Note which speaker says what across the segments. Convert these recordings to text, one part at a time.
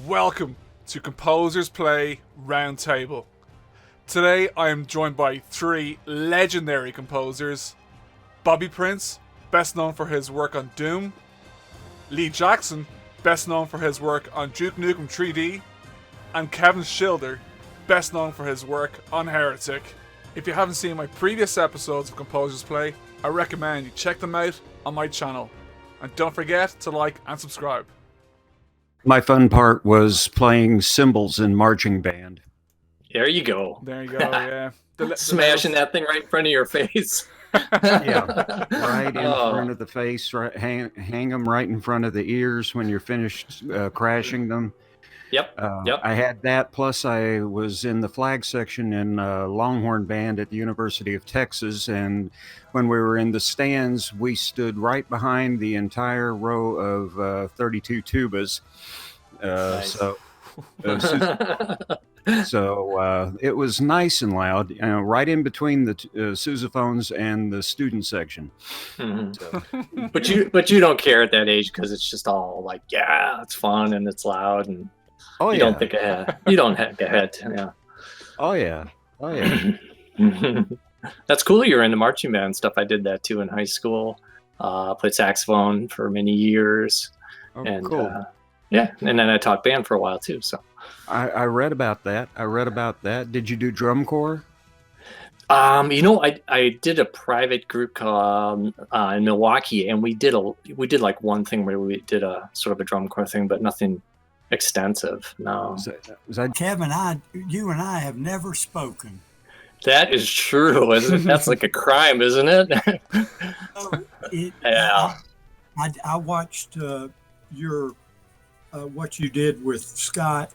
Speaker 1: Welcome to Composers Play Roundtable. Today I am joined by three legendary composers: Bobby Prince, best known for his work on Doom; Lee Jackson, best known for his work on Duke Nukem 3D; and Kevin Schilder, best known for his work on Heretic. If you haven't seen my previous episodes of Composers Play, I recommend you check them out on my channel. And don't forget to like and subscribe.
Speaker 2: My fun part was playing cymbals in marching band.
Speaker 3: There you go.
Speaker 1: There you go, yeah.
Speaker 3: Smashing that thing right in front of your face.
Speaker 2: Yeah, right in front of the face. Right, hang them right in front of the ears when you're finished crashing them.
Speaker 3: Yep. Yep.
Speaker 2: I had that, plus I was in the flag section in Longhorn Band at the University of Texas, and when we were in the stands, we stood right behind the entire row of 32 tubas.
Speaker 3: Nice.
Speaker 2: So it was nice and loud, right in between the sousaphones and the student section.
Speaker 3: Mm-hmm.
Speaker 2: So.
Speaker 3: But you don't care at that age because it's just all like, yeah, it's fun and it's loud and you don't think ahead. You don't think ahead. Yeah.
Speaker 2: Oh yeah.
Speaker 3: That's cool. You're into marching band stuff. I did that too in high school. Played saxophone for many years.
Speaker 2: Oh,
Speaker 3: and
Speaker 2: cool.
Speaker 3: Yeah, and then I taught band for a while too. So
Speaker 2: I read about that. Did you do drum corps?
Speaker 3: I did a private group called in Milwaukee, and we did like one thing where we did a sort of a drum corps thing, but nothing extensive. No.
Speaker 4: Kevin, you and I have never spoken.
Speaker 3: That is true, isn't it? That's like a crime, isn't it? Yeah.
Speaker 4: I watched your what you did with Scott,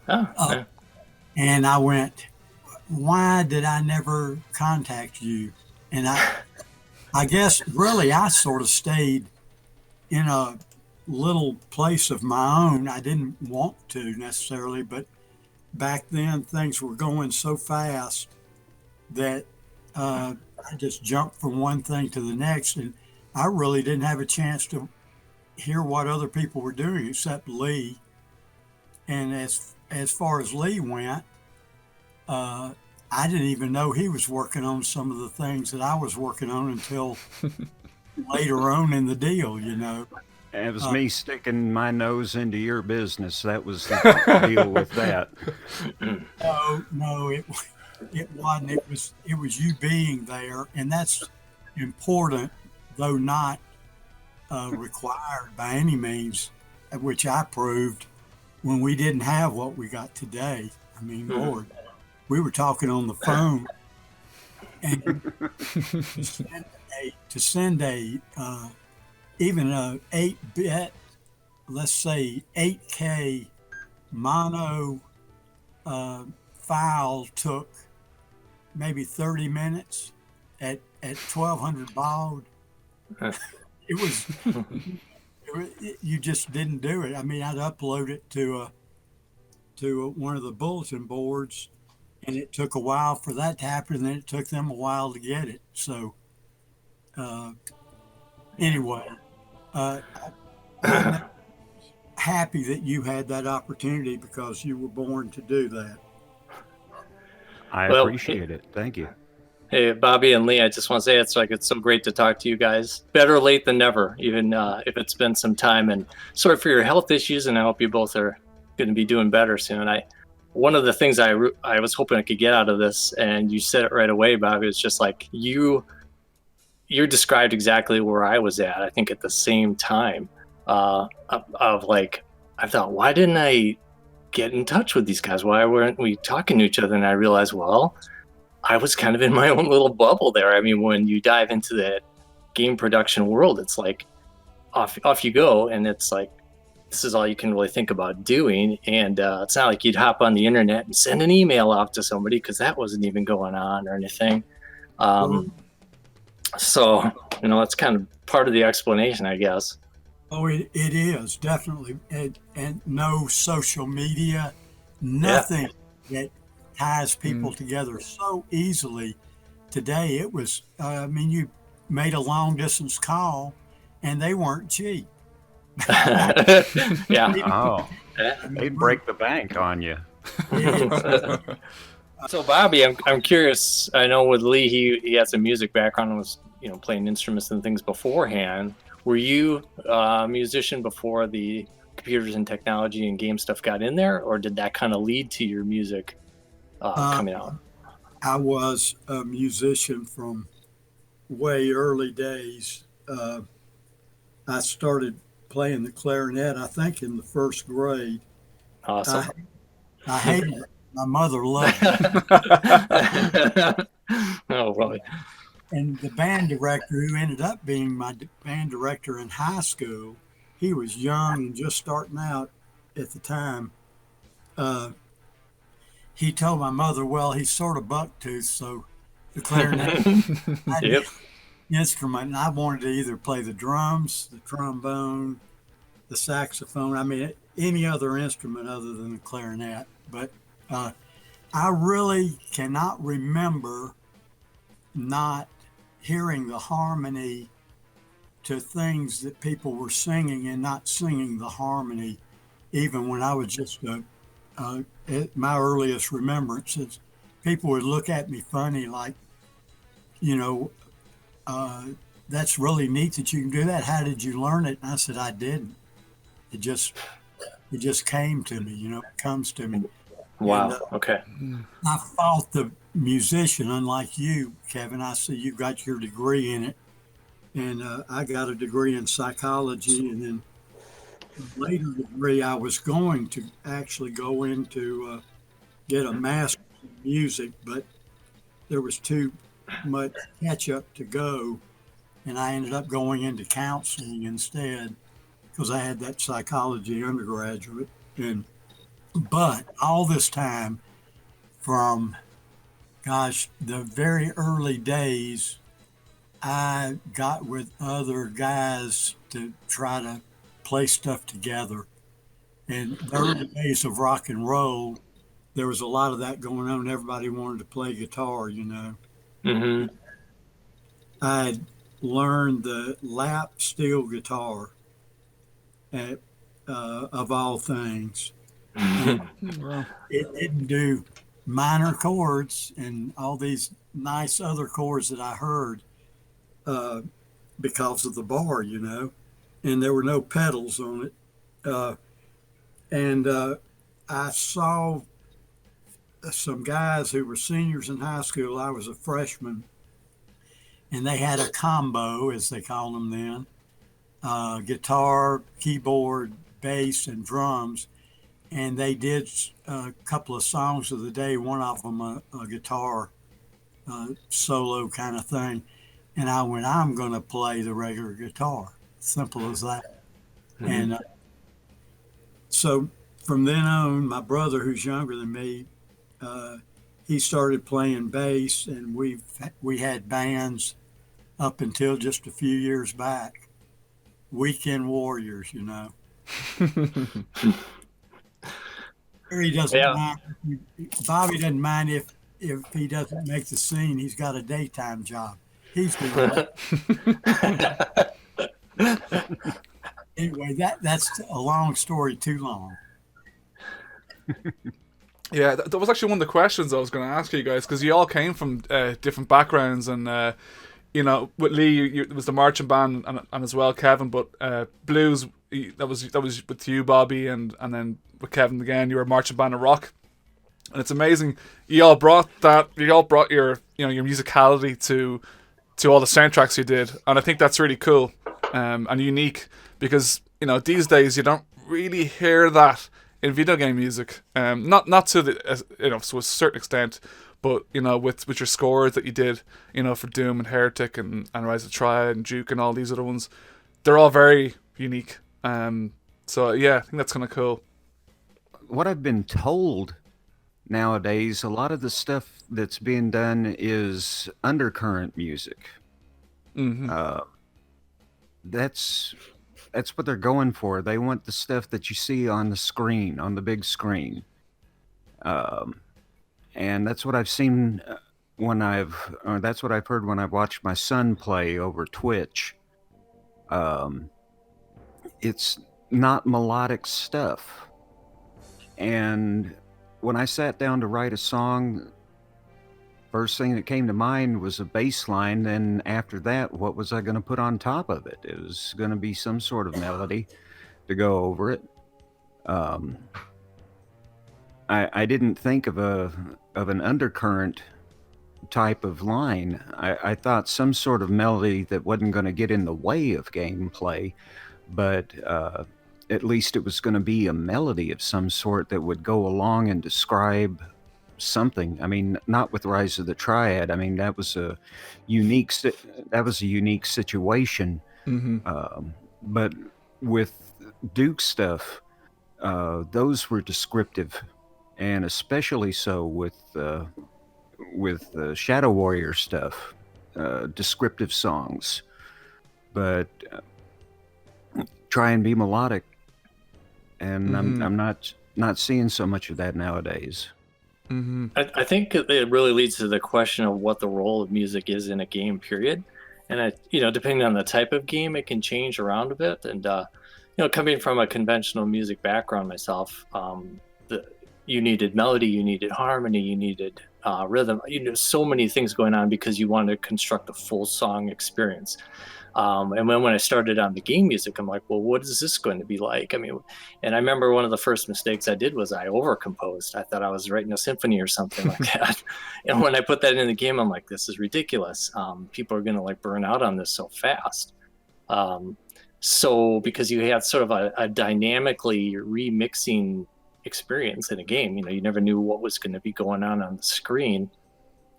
Speaker 4: and I went, why did I never contact you? And I guess really I sort of stayed in a little place of my own. I didn't want to necessarily, but back then things were going so fast that I just jumped from one thing to the next, and I really didn't have a chance to hear what other people were doing except Lee. And as far as Lee went, I didn't even know he was working on some of the things that I was working on until later on in the deal,
Speaker 2: It was me sticking my nose into your business. That was the deal with that.
Speaker 4: No, it wasn't. It was you being there, and that's important, though not required by any means, which I proved when we didn't have what we got today. I mean, Lord, we were talking on the phone, and to send even a 8-bit, let's say 8K mono file took maybe 30 minutes at 1200 baud. It was, you just didn't do it. I mean, I'd upload it to one of the bulletin boards, and it took a while for that to happen, and then it took them a while to get it. So anyway, I'm happy that you had that opportunity because you were born to do that.
Speaker 2: I appreciate it. Thank you.
Speaker 3: Hey, Bobby and Lee, I just want to say it's so great to talk to you guys. Better late than never, even if it's been some time. And sorry for your health issues, and I hope you both are going to be doing better soon. One of the things I was hoping I could get out of this, and you said it right away, Bobby, it's just like you described exactly where I was at, I think at the same time, of like, I thought, why didn't I get in touch with these guys? Why weren't we talking to each other? And I realized, well, I was kind of in my own little bubble there. I mean, when you dive into the game production world, it's like off you go, and it's like this is all you can really think about doing. And it's not like you'd hop on the internet and send an email off to somebody, because that wasn't even going on or anything. So that's kind of part of the explanation, I guess.
Speaker 4: Oh, it is definitely, and no social media, nothing that ties people together so easily. Today it was, you made a long distance call, and they weren't cheap.
Speaker 3: Yeah.
Speaker 2: Oh. They'd break the bank on you.
Speaker 3: So Bobby, I'm curious. I know with Lee, he has a music background and was playing instruments and things beforehand. Were you a musician before the computers and technology and game stuff got in there, or did that kind of lead to your music coming out?
Speaker 4: I was a musician from way early days. I started playing the clarinet, I think, in the first grade.
Speaker 3: Awesome.
Speaker 4: I hated it. My mother loved it.
Speaker 3: Oh, really?
Speaker 4: And the band director, who ended up being my band director in high school, he was young and just starting out at the time. He told my mother, well, he's sort of bucktooth, so the clarinet
Speaker 3: Yep.
Speaker 4: instrument, and I wanted to either play the drums, the trombone, the saxophone, I mean, any other instrument other than the clarinet. But I really cannot remember not hearing the harmony to things that people were singing and not singing the harmony, even when I was just at my earliest remembrances. People would look at me funny, like, that's really neat that you can do that. How did you learn it? And I said, I didn't. It just came to me, it comes to me.
Speaker 3: Wow.
Speaker 4: And,
Speaker 3: okay.
Speaker 4: I fought the musician, unlike you, Kevin. I see you got your degree in it, and I got a degree in psychology, and then a later degree I was going to actually go into get a master's in music, but there was too much catch up to go, and I ended up going into counseling instead because I had that psychology undergraduate. But all this time, from the very early days, I got with other guys to try to play stuff together. And the early days of rock and roll, there was a lot of that going on. Everybody wanted to play guitar,
Speaker 3: Mm-hmm.
Speaker 4: I learned the lap steel guitar of all things.
Speaker 1: Wow.
Speaker 4: It didn't do minor chords and all these nice other chords that I heard because of the bar, and there were no pedals on it. And I saw some guys who were seniors in high school. I was a freshman, and they had a combo, as they called them then, guitar, keyboard, bass, and drums. And they did a couple of songs of the day, one of them a guitar solo kind of thing. And I went, I'm going to play the regular guitar. Simple as that. Mm-hmm. And so from then on, my brother, who's younger than me, he started playing bass, and we had bands up until just a few years back. Weekend Warriors, He doesn't mind. Bobby doesn't mind if he doesn't make the scene. He's got a daytime job. He's doing that. Anyway, that's a long story, too long.
Speaker 1: Yeah, that was actually one of the questions I was going to ask you guys, because you all came from different backgrounds, and with Lee, it was the marching band, and as well Kevin, but blues, that was with you, Bobby, and then with Kevin again, you were a marching band of rock, and it's amazing you all brought your your musicality to all the soundtracks you did, and I think that's really cool and unique, because these days you don't really hear that in video game music, not to the to a certain extent, but with your scores that you did for Doom and Heretic and Rise of Triad and Duke and all these other ones, they're all very unique. So yeah, I think that's kind of cool.
Speaker 2: What I've been told nowadays, a lot of the stuff that's being done is undercurrent music.
Speaker 1: Mm-hmm.
Speaker 2: That's what they're going for. They want the stuff that you see on the screen, on the big screen. And that's what I've seen that's what I've heard when I've watched my son play over Twitch. It's not melodic stuff. And when I sat down to write a song, first thing that came to mind was a bass line. Then after that, what was I going to put on top of it? It was going to be some sort of melody to go over it. I didn't think of an undercurrent type of line. I thought some sort of melody that wasn't going to get in the way of gameplay, but at least it was going to be a melody of some sort that would go along and describe something. I mean, not with Rise of the Triad. I mean, that was a unique situation. But with Duke stuff, those were descriptive, and especially so with Shadow Warrior stuff, descriptive songs. But try and be melodic, and I'm not seeing so much of that nowadays.
Speaker 3: I think it really leads to the question of what the role of music is in a game, period. And depending on the type of game, it can change around a bit. And coming from a conventional music background myself, you needed melody, you needed harmony, you needed rhythm. So many things going on because you wanted to construct a full song experience. And when I started on the game music, I'm like, well, what is this going to be like? I mean, and I remember one of the first mistakes I did was I overcomposed. I thought I was writing a symphony or something like that. And when I put that in the game, I'm like, this is ridiculous. People are going to like burn out on this so fast. So because you had sort of a dynamically remixing experience in a game, you never knew what was going to be going on the screen.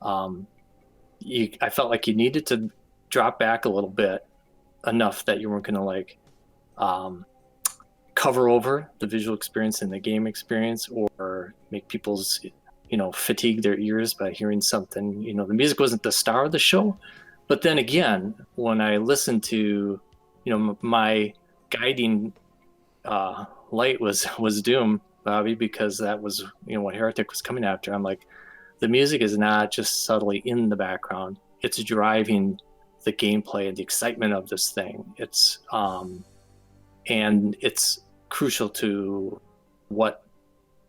Speaker 3: I felt like you needed to drop back a little bit, enough that you weren't going to like cover over the visual experience and the game experience, or make people's fatigue their ears by hearing something. The music wasn't the star of the show. But then again, when I listened to my guiding light was Doom, Bobby, because that was what Heretic was coming after. I'm like, the music is not just subtly in the background, it's driving the gameplay and the excitement of this thing. It's and it's crucial to what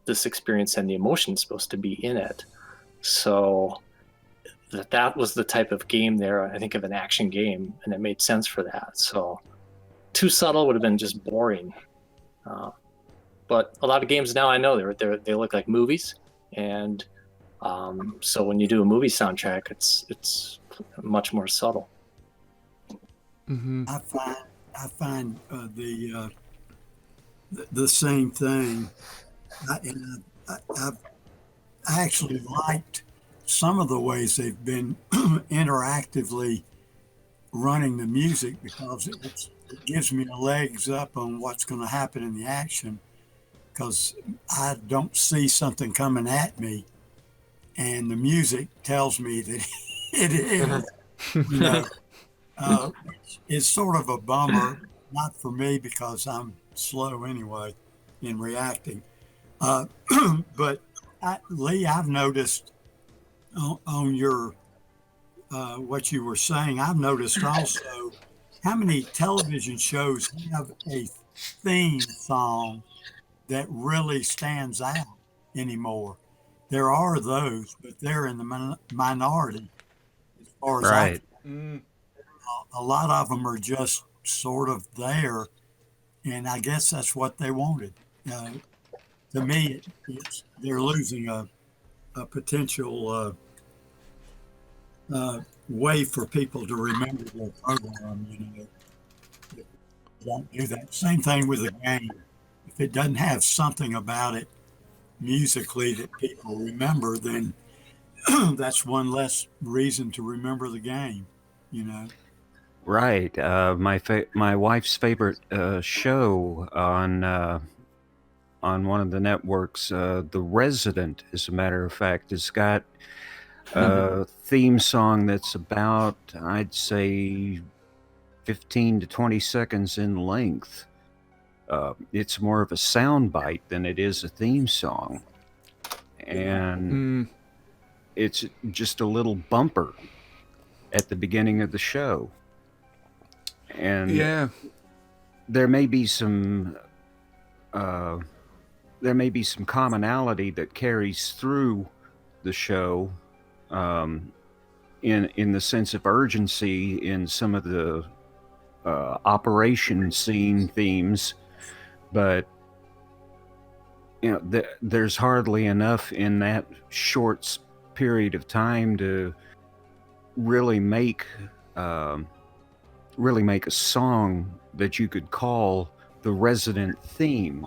Speaker 3: this experience and the emotion is supposed to be in it. So that was the type of game there, I think, of an action game, and it made sense for that. So too subtle would have been just boring. But a lot of games now, I know they look like movies, and so when you do a movie soundtrack, it's much more subtle.
Speaker 4: I find the same thing. I've actually liked some of the ways they've been interactively running the music, because it gives me a legs up on what's going to happen in the action, because I don't see something coming at me, and the music tells me that it is. It's sort of a bummer, not for me because I'm slow anyway in reacting. But Lee, I've noticed on your what you were saying, I've noticed also how many television shows have a theme song that really stands out anymore. There are those, but they're in the minority as far as a lot of them are just sort of there, and I guess that's what they wanted. To me, they're losing a potential way for people to remember their program. If they don't do that. Same thing with a game. If it doesn't have something about it musically that people remember, then that's one less reason to remember the game.
Speaker 2: Right. My wife's favorite show on one of the networks, The Resident, as a matter of fact, has got a theme song that's about, I'd say, 15 to 20 seconds in length. It's more of a sound bite than it is a theme song. And it's just a little bumper at the beginning of the show. And there may be some there may be some commonality that carries through the show, in the sense of urgency in some of the operation scene themes, but there's hardly enough in that short period of time to really make a song that you could call the resident theme.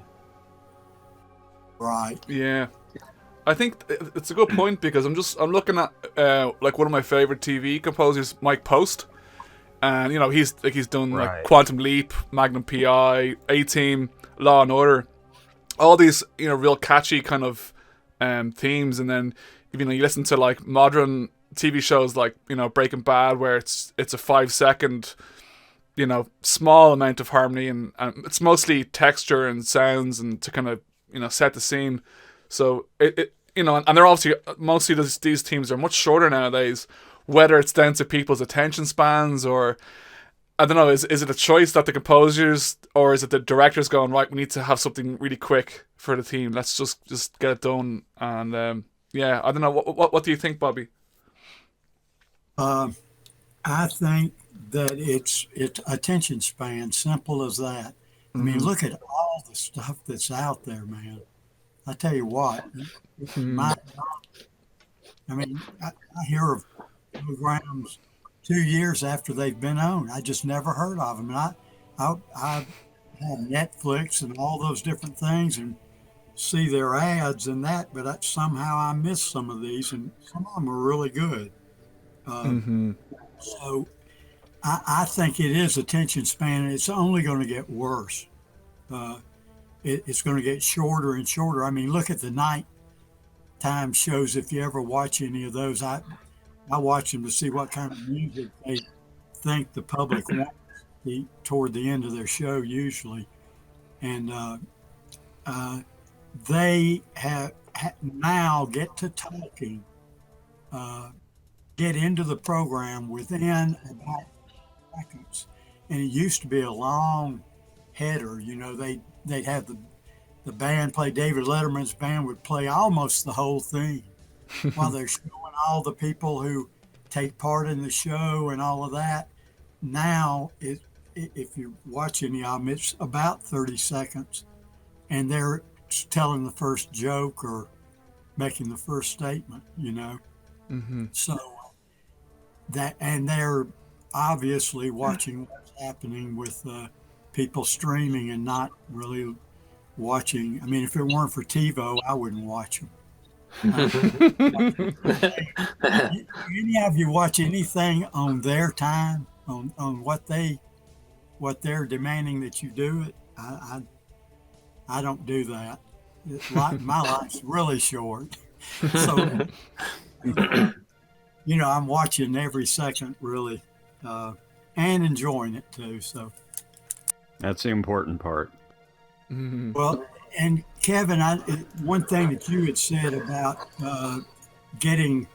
Speaker 4: Right.
Speaker 1: Yeah. I think it's a good point, because I'm looking at like one of my favorite TV composers, Mike Post, and he's done like Quantum Leap, Magnum PI, A-Team, Law and Order, all these real catchy kind of themes. And then you listen to like modern TV shows like Breaking Bad, where it's a 5-second small amount of harmony, and it's mostly texture and sounds and to kind of set the scene. So and they're obviously mostly these teams are much shorter nowadays, whether it's down to people's attention spans, or I don't know, is it a choice that the composers, or is it the directors going, right, we need to have something really quick for the team, let's just get it done. And yeah, I don't know, what do you think, Bobby?
Speaker 4: I think that it's attention span, simple as that. I mean, look at all the stuff that's out there, man. I tell you what, I hear of programs 2 years after they've been on. I just never heard of them. And I have Netflix and all those different things and see their ads and that, but somehow I miss some of these, and some of them are really good. So I think it is attention span, and it's only going to get worse. It's going to get shorter and shorter. I mean, look at the nighttime shows. If you ever watch any of those, I watch them to see what kind of music they think the public wants toward the end of their show usually. And they have now get to talking, get into the program within about seconds. And it used to be a long header. They'd have the band play. David Letterman's band would play almost the whole thing while they're showing all the people who take part in the show and all of that. Now, if you watch any of them, it's about 30 seconds, and they're telling the first joke or making the first statement, So that, and they're obviously watching what's happening with people streaming and not really watching. I mean, if it weren't for TiVo, I wouldn't watch them. Any of you watch anything on their time, on what they're demanding that you do it? I don't do that. My life's really short, so I'm watching every second really, and enjoying it too. So
Speaker 2: that's the important part.
Speaker 4: Well, and Kevin, one thing that you had said about getting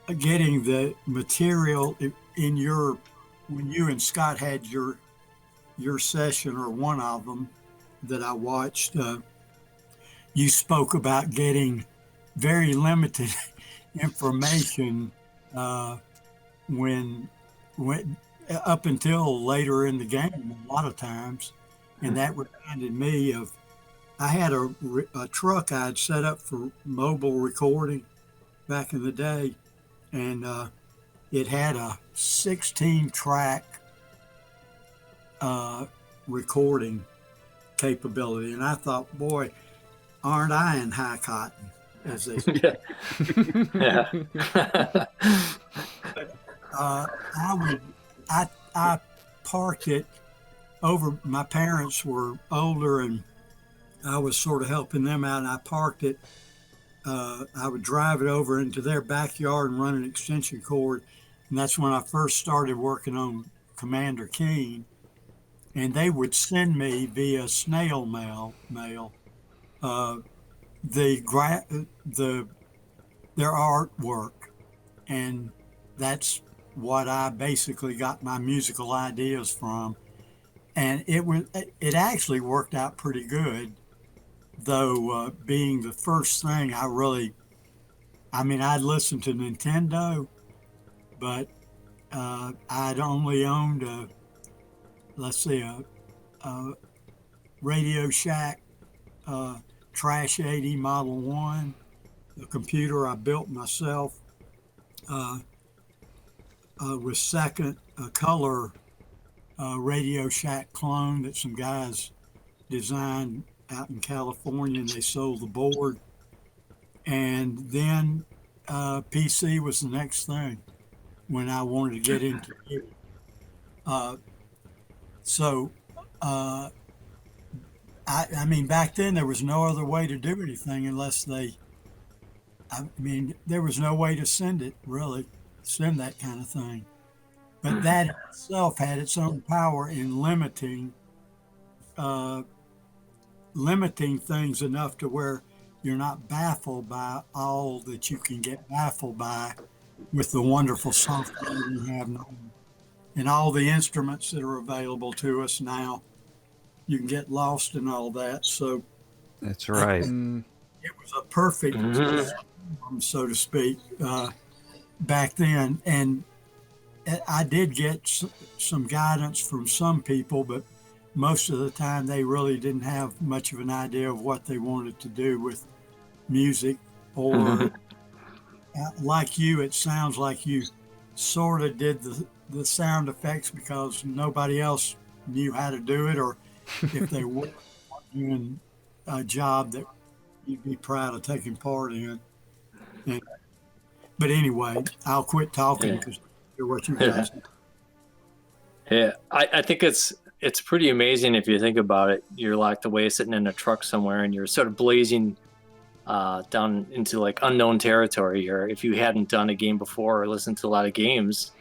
Speaker 4: the material in when you and Scott had your session, or one of them that I watched, you spoke about getting very limited information when up until later in the game, a lot of times. And that reminded me of, I had a truck I had set up for mobile recording back in the day, and it had a 16-track recording capability. And I thought, boy, aren't I in high cotton, as they say.
Speaker 3: Yeah.
Speaker 4: I parked it over. My parents were older, and I was sort of helping them out, and I parked it. I would drive it over into their backyard and run an extension cord, and that's when I first started working on Commander Keen. And they would send me via snail mail their artwork, and that's what I basically got my musical ideas from. And it actually worked out pretty good. though being the first thing I'd listened to Nintendo, but I'd only owned a Radio Shack Trash 80 Model 1, a computer I built myself, with second a color Radio Shack clone that some guys designed out in California, and they sold the board. And then PC was the next thing when I wanted to get into it. Back then there was no other way to do anything there was no way to send that kind of thing. But that itself had its own power in limiting things enough to where you're not baffled by all that you can get baffled by with the wonderful software we have now and all the instruments that are available to us now. You can get lost in all that. So
Speaker 2: that's right.
Speaker 4: It was a perfect storm, so to speak, back then. And I did get some guidance from some people, but most of the time they really didn't have much of an idea of what they wanted to do with music. Or like you, it sounds like you sort of did the sound effects because nobody else knew how to do it, or if they were doing a job that you'd be proud of taking part in. But anyway, I'll quit talking because you're what you guys do.
Speaker 3: Yeah, I think it's pretty amazing if you think about it. You're locked away sitting in a truck somewhere and you're sort of blazing down into like unknown territory. Or if you hadn't done a game before or listened to a lot of games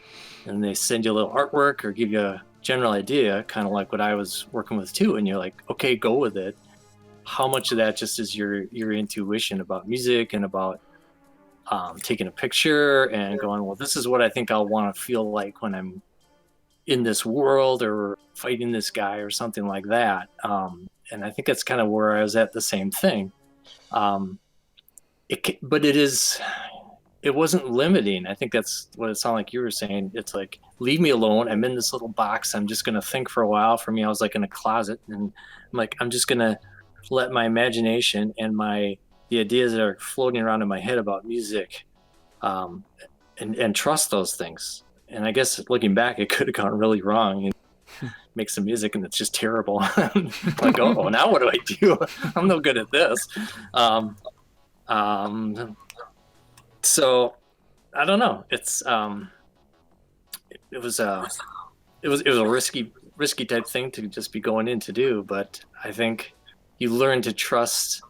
Speaker 3: and they send you a little artwork or give you a general idea, kind of like what I was working with too, and you're like, okay, go with it. How much of that just is your intuition about music and about taking a picture and going, well, this is what I think I'll want to feel like when I'm in this world or fighting this guy or something like that. And I think that's kind of where I was at the same thing. But it wasn't limiting. I think that's what it sounded like you were saying. It's like, leave me alone. I'm in this little box. I'm just going to think for a while. For me, I was like in a closet, and I'm like, I'm just going to let my imagination and the ideas that are floating around in my head about music, and trust those things. And I guess looking back, it could have gone really wrong. Make some music and it's just terrible. Like, oh, now what do I do? I'm no good at this. So I don't know. It's it was a risky type thing to just be going in to do, but I think you learn to trust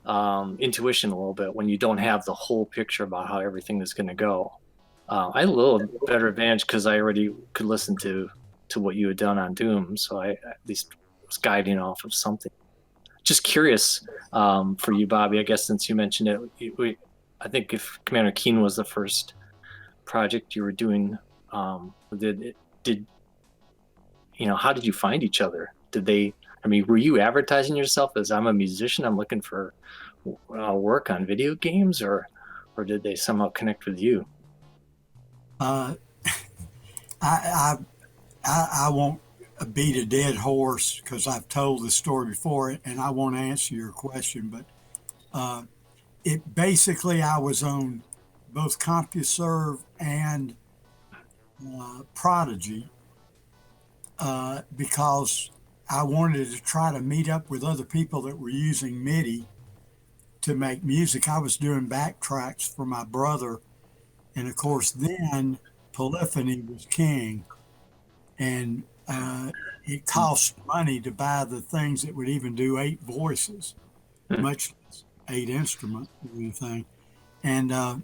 Speaker 3: intuition a little bit when you don't have the whole picture about how everything is going to go. I had a little better advantage because I already could listen to what you had done on Doom, so I at least was guiding off of something. Just curious for you, Bobby, I guess since you mentioned it, I think if Commander Keen was the first project you were doing, did how did you find each other? Were you advertising yourself as, I'm a musician, I'm looking for work on video games, or did they somehow connect with you?
Speaker 4: I won't beat a dead horse because I've told this story before, and I won't answer your question, but it basically, I was on both CompuServe and Prodigy because I wanted to try to meet up with other people that were using MIDI to make music. I was doing backtracks for my brother, and of course then polyphony was king, and it cost money to buy the things that would even do 8 voices, much less 8 instruments or anything. And I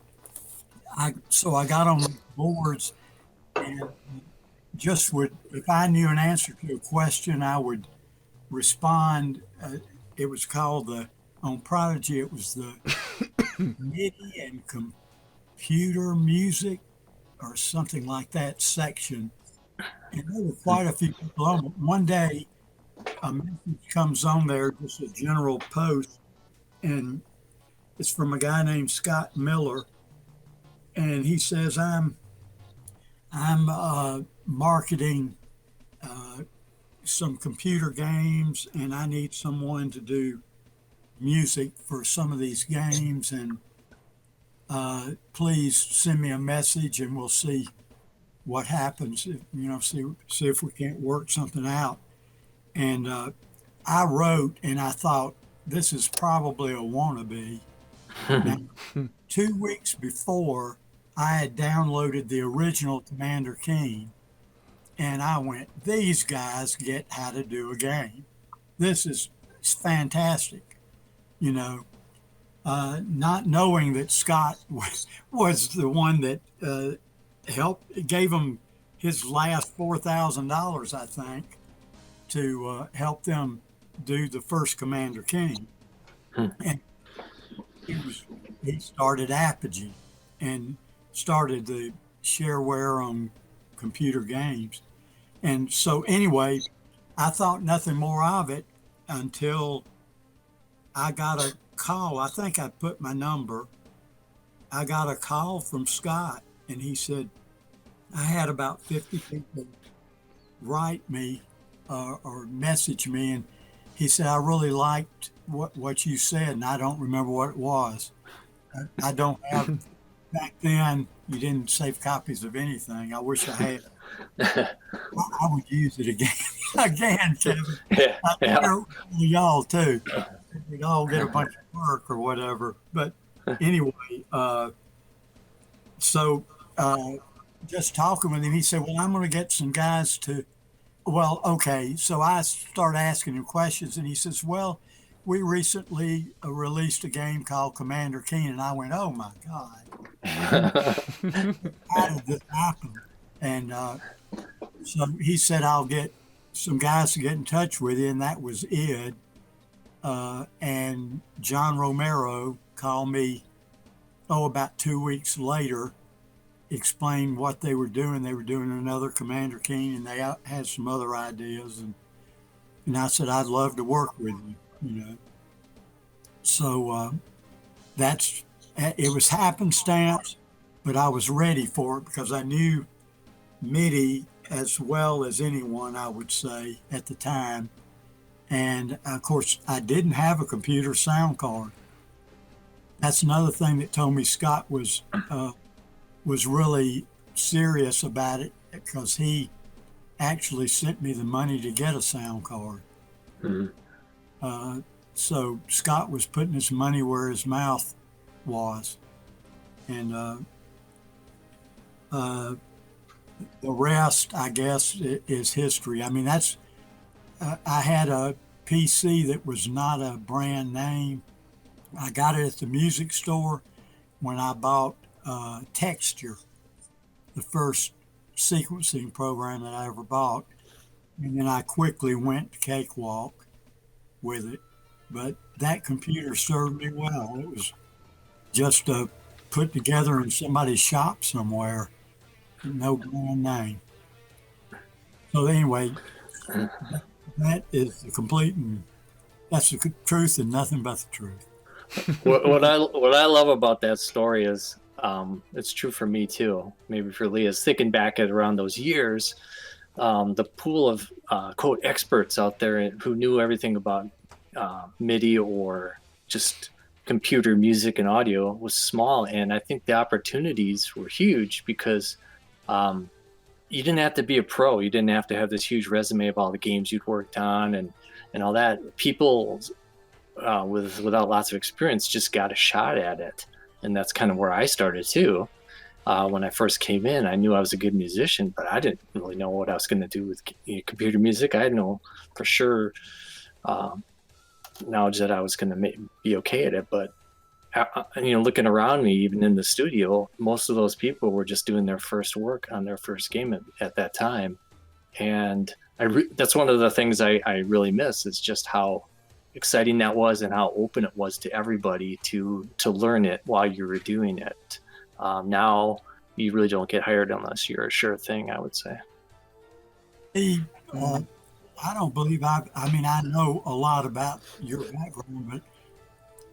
Speaker 4: got on the boards and just would, if I knew an answer to a question, I would respond. It was called on Prodigy, it was the MIDI and computer music or something like that section. And there were quite a few people on it. One day, a message comes on there, just a general post and it's from a guy named Scott Miller, and he says, I'm marketing some computer games, and I need someone to do music for some of these games, and please send me a message, and we'll see what happens. See if we can't work something out. And I wrote, and I thought, this is probably a wannabe. Now, 2 weeks before, I had downloaded the original Commander Keen, and I went, these guys get how to do a game. This is fantastic, not knowing that Scott was the one that gave him his last $4,000, I think, to help them do the first Commander Keen. And he started Apogee and started the shareware on computer games. And so anyway, I thought nothing more of it until I got a call. I think I put my number. I got a call from Scott, and he said, I had about 50 people write me or message me, and he said, I really liked what you said, and I don't remember what it was. I don't have, back then, you didn't save copies of anything. I wish I had. I would use it again, Kevin. Yeah. Y'all too. We'd all get a bunch of work or whatever. But anyway, so just talking with him, he said, well, I'm going to get some guys to, well, okay. So I started asking him questions, and he says, well, we recently released a game called Commander Keen, and I went, oh my God. How did this happen? And so he said, I'll get some guys to get in touch with you, and that was it. And John Romero called me, about 2 weeks later, explained what they were doing. They were doing another Commander Keen, and they had some other ideas. And I said, I'd love to work with you, So it was happenstance, but I was ready for it because I knew MIDI as well as anyone, I would say, at the time. And of course, I didn't have a computer sound card. That's another thing that told me Scott was really serious about it, because he actually sent me the money to get a sound card. Mm-hmm. So Scott was putting his money where his mouth was. And the rest, I guess, is history. I mean, I had a PC that was not a brand name. I got it at the music store when I bought Texture, the first sequencing program that I ever bought. And then I quickly went to Cakewalk with it. But that computer served me well. It was just put together in somebody's shop somewhere, no brand name. So anyway, that is the complete, and that's the truth and nothing but the truth.
Speaker 3: What I love about that story is, it's true for me too. Maybe for Lee, is thinking back at around those years, the pool of quote experts out there who knew everything about MIDI or just computer music and audio was small, and I think the opportunities were huge because you didn't have to be a pro. You didn't have to have this huge resume of all the games you'd worked on and all that. People without lots of experience just got a shot at it, and that's kind of where I started too. When I first came in, I knew I was a good musician, but I didn't really know what I was going to do with computer music. I had no for sure knowledge that I was going to be okay at it. But looking around me, even in the studio, most of those people were just doing their first work on their first game at that time, and that's one of the things I really miss, is just how exciting that was and how open it was to everybody to learn it while you were doing it. Now you really don't get hired unless you're a sure thing, I would say.
Speaker 4: I don't believe I know a lot about your background, but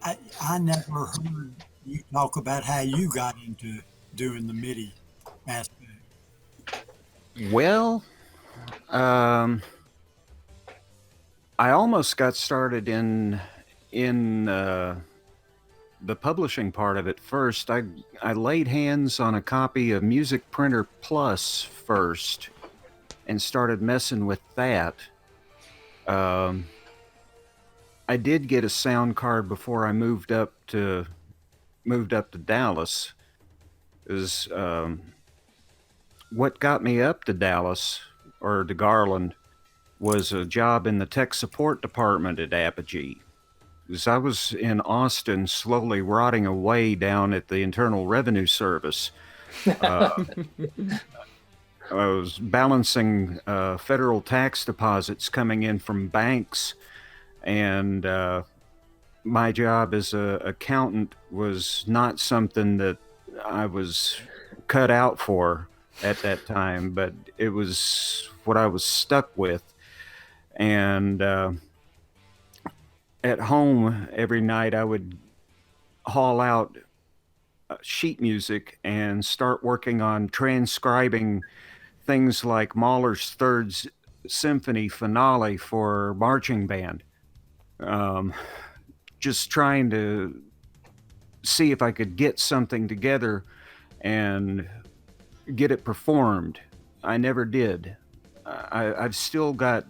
Speaker 4: I never heard you talk about how you got into doing the MIDI aspect.
Speaker 2: Well, um, I almost got started in the publishing part of it first. I laid hands on a copy of Music Printer Plus first and started messing with that. Um, I did get a sound card before I moved up to Dallas. Is what got me up to Dallas or to Garland was a job in the tech support department at Apogee. Because I was in Austin slowly rotting away down at the Internal Revenue Service. I was balancing federal tax deposits coming in from banks, and my job as an accountant was not something that I was cut out for at that time, but it was what I was stuck with. And at home every night I would haul out sheet music and start working on transcribing things like Mahler's Third Symphony finale for marching band. Just trying to see if I could get something together and get it performed. I never did. I've still got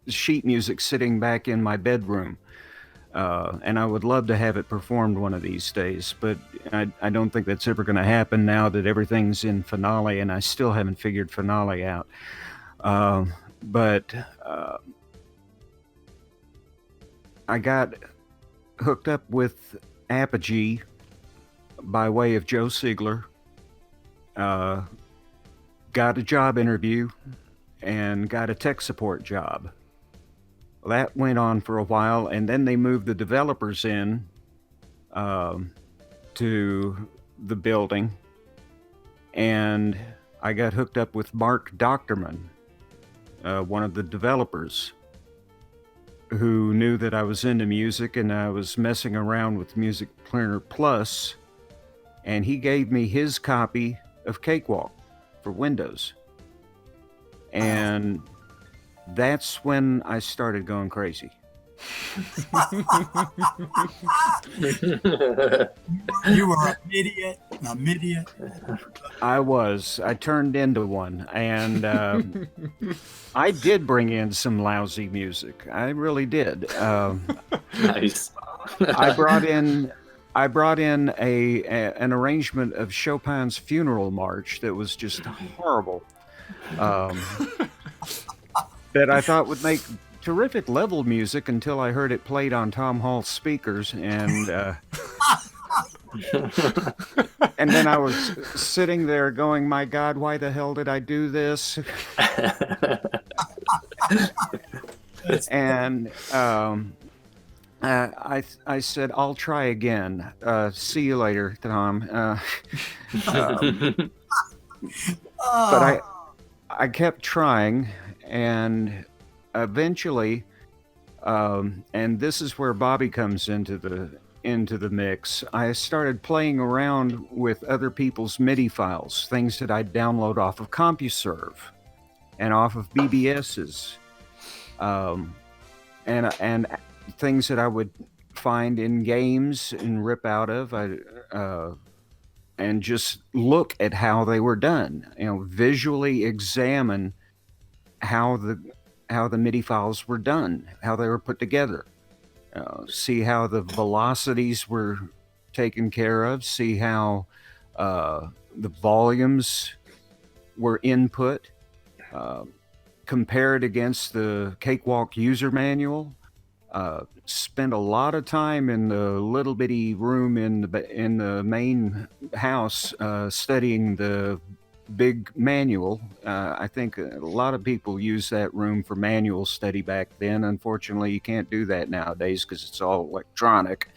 Speaker 2: sheet music sitting back in my bedroom, and I would love to have it performed one of these days, but I don't think that's ever going to happen now that everything's in finale, and I still haven't figured finale out. But I got hooked up with Apogee by way of Joe Siegler, got a job interview, and got a tech support job. That went on for a while, and then they moved the developers in to the building, and I got hooked up with Mark Doctorman, one of the developers, who knew that I was into music and I was messing around with Music Printer Plus, and he gave me his copy of Cakewalk for Windows. And that's when I started going crazy.
Speaker 4: You were an idiot.
Speaker 2: I turned into one, and I did bring in some lousy music. I really did.
Speaker 3: Nice.
Speaker 2: I brought in an arrangement of Chopin's Funeral March that was just horrible. That I thought would make terrific level music until I heard it played on Tom Hall's speakers, and and then I was sitting there going, "My God, why the hell did I do this?" And I said, "I'll try again. See you later, Tom." But I kept trying, and eventually, and this is where Bobby comes into the mix. I started playing around with other people's MIDI files, things that I'd download off of CompuServe and off of BBS's, and things that I would find in games and rip out of. And just look at how they were done. Visually examine how the MIDI files were done, how they were put together. See how the velocities were taken care of. See how the volumes were input. Compare it against the Cakewalk user manual. Spent a lot of time in the little bitty room in the main house studying the big manual. I think a lot of people use that room for manual study back then. Unfortunately, you can't do that nowadays because it's all electronic.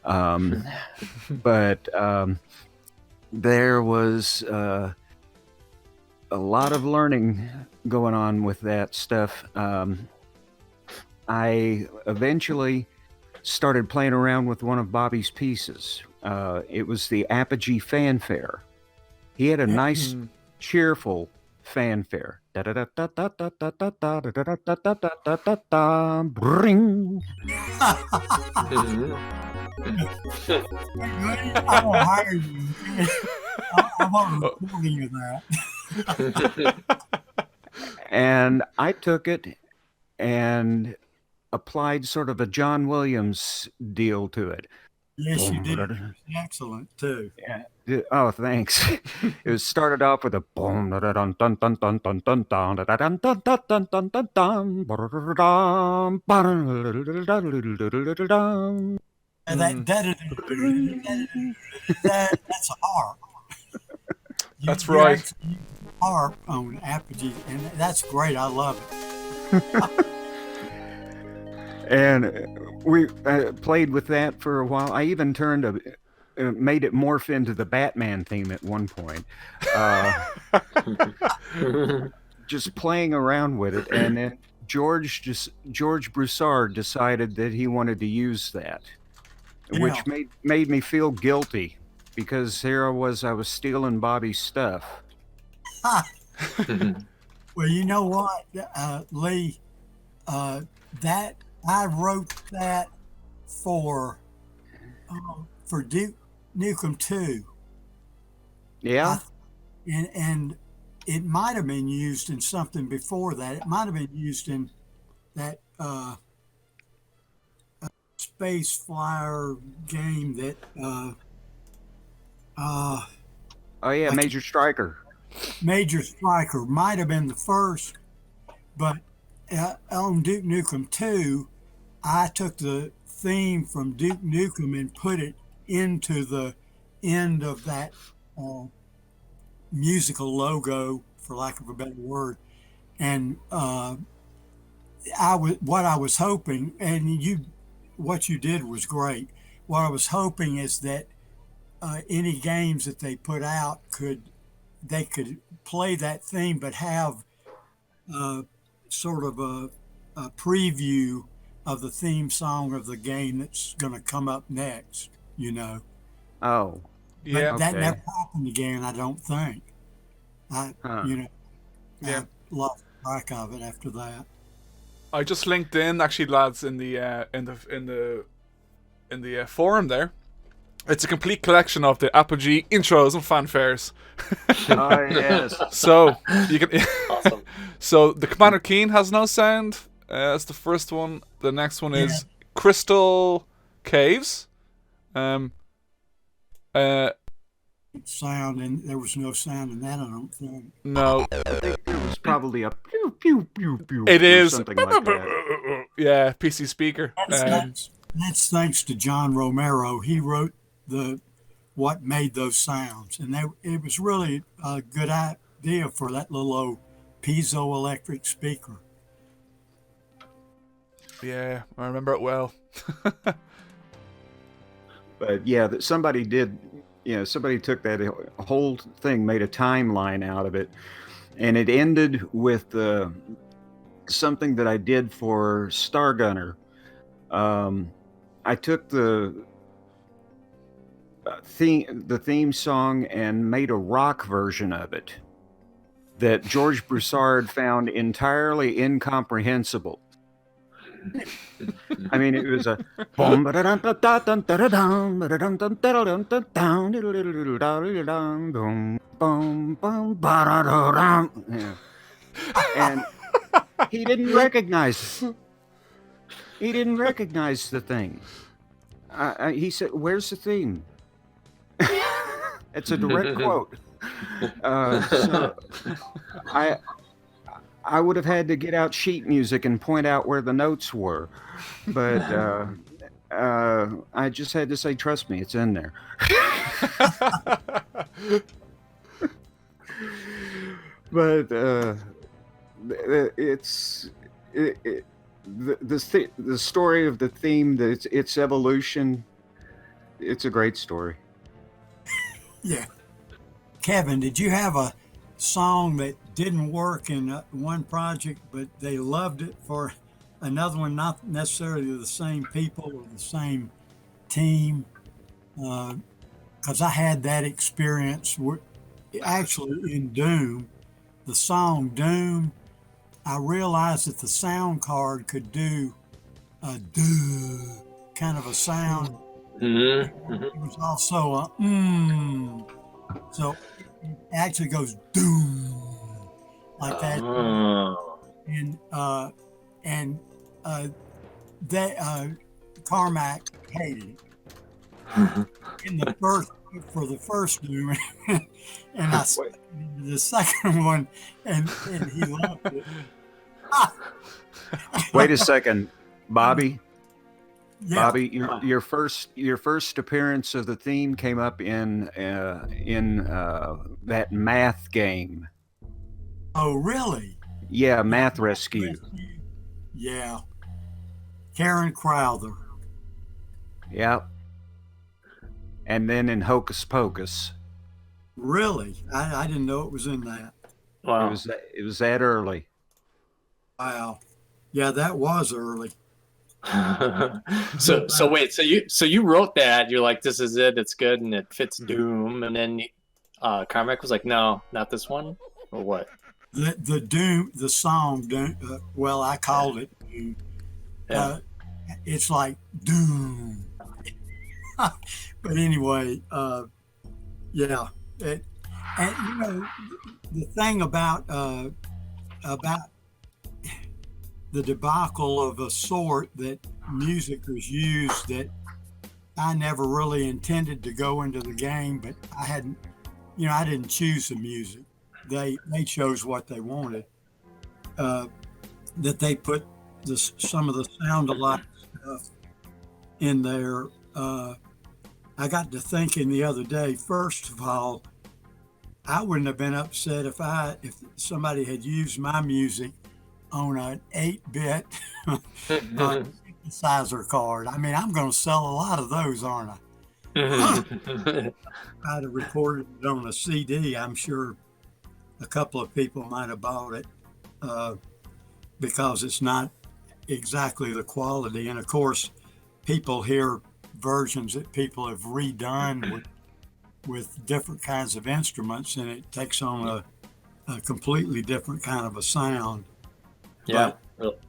Speaker 2: But there was a lot of learning going on with that stuff. I eventually started playing around with one of Bobby's pieces. It was the Apogee fanfare. He had a nice, cheerful fanfare. Bring.
Speaker 4: I will hire you. I want a recording of that.
Speaker 2: And I took it and applied sort of a John Williams deal to it.
Speaker 4: Yes, you did. Excellent too.
Speaker 2: Yeah. Oh, thanks. It was started off with a boom, dun dun dun dun dun dun dun dun dun dun dun dun dun dun dun.
Speaker 4: And that's a harp.
Speaker 1: That's right.
Speaker 4: You harp on Apogee, and that's great. I love it.
Speaker 2: And we played with that for a while. I even made it morph into the Batman theme at one point. Just playing around with it, and then George Broussard decided that he wanted to use that, which made me feel guilty because here I was stealing Bobby's stuff.
Speaker 4: Well, you know what, Lee, that I wrote that for Duke Nukem 2.
Speaker 2: Yeah.
Speaker 4: And it might have been used in something before that. It might have been used in that space flyer game that
Speaker 2: oh yeah, Major Striker.
Speaker 4: Major Striker might have been the first, but on Duke Nukem 2, I took the theme from Duke Nukem and put it into the end of that musical logo, for lack of a better word. And what I was hoping, and what you did was great. What I was hoping is that any games that they put out they could play that theme, but have sort of a preview of the theme song of the game that's going to come up next, you know.
Speaker 2: Oh,
Speaker 1: yeah.
Speaker 4: But that never happened again, I don't think. I lost track of it after that.
Speaker 1: I just linked in, actually, lads, in the forum there. It's a complete collection of the Apogee intros and fanfares.
Speaker 2: Oh yes.
Speaker 1: So you can.
Speaker 3: Awesome.
Speaker 1: So the Commander Keen has no sound. That's the first one. The next one is Crystal Caves.
Speaker 4: Sound, and there was no sound in that, I don't think.
Speaker 1: No.
Speaker 2: I think it was probably a pew pew pew pew.
Speaker 1: It is.
Speaker 2: Something like that.
Speaker 1: Yeah, PC speaker.
Speaker 4: That's thanks to John Romero. He wrote what made those sounds, and it was really a good idea for that little old piezoelectric speaker.
Speaker 1: Yeah, I remember it well.
Speaker 2: But yeah, somebody took that whole thing, made a timeline out of it, and it ended with something that I did for Stargunner. I took the theme song and made a rock version of it that George Broussard found entirely incomprehensible. I mean, it was a and he didn't recognize it. He didn't recognize the thing. He said, "Where's the theme?" It's a direct quote. So I would have had to get out sheet music and point out where the notes were, but I just had to say, "Trust me, it's in there." But the story of the theme, its evolution. It's a great story.
Speaker 4: Yeah. Kevin, did you have a song that didn't work in one project, but they loved it for another one, not necessarily the same people or the same team, because I had that experience actually in Doom, the song Doom. I realized that the sound card could do a do kind of a sound.
Speaker 3: Mm-hmm.
Speaker 4: It was also a so it actually goes doom like that.
Speaker 3: Oh.
Speaker 4: And they Carmack hated it in the first Doom, and I stuck the second one, and he loved it.
Speaker 2: Wait a second, Bobby.
Speaker 4: Yeah.
Speaker 2: Bobby, your first appearance of the theme came up in that math game.
Speaker 4: Oh, really?
Speaker 2: Yeah, Math Rescue.
Speaker 4: Yeah. Karen Crowther.
Speaker 2: Yeah. And then in Hocus Pocus.
Speaker 4: Really? I didn't know it was in that.
Speaker 3: Wow.
Speaker 2: It was that early.
Speaker 4: Wow. Yeah, that was early.
Speaker 3: so wait, so you wrote that, you're like, this is it, it's good, and it fits Doom, and then Carmack was like, no, not this one, or what?
Speaker 4: The Doom, the song Doom, well, I called it Doom.
Speaker 3: Yeah.
Speaker 4: It's like Doom. But anyway, yeah. And you know, the thing about the debacle of a sort that music was used that I never really intended to go into the game, but I didn't choose the music. They chose what they wanted. That they put some of the sound alike stuff in there. I got to thinking the other day, first of all, I wouldn't have been upset if somebody had used my music on an 8-bit synthesizer card. I mean, I'm going to sell a lot of those, aren't I? If I'd have recorded it on a CD, I'm sure a couple of people might have bought it because it's not exactly the quality. And of course, people hear versions that people have redone with different kinds of instruments, and it takes on a completely different kind of a sound.
Speaker 3: Yeah.
Speaker 4: But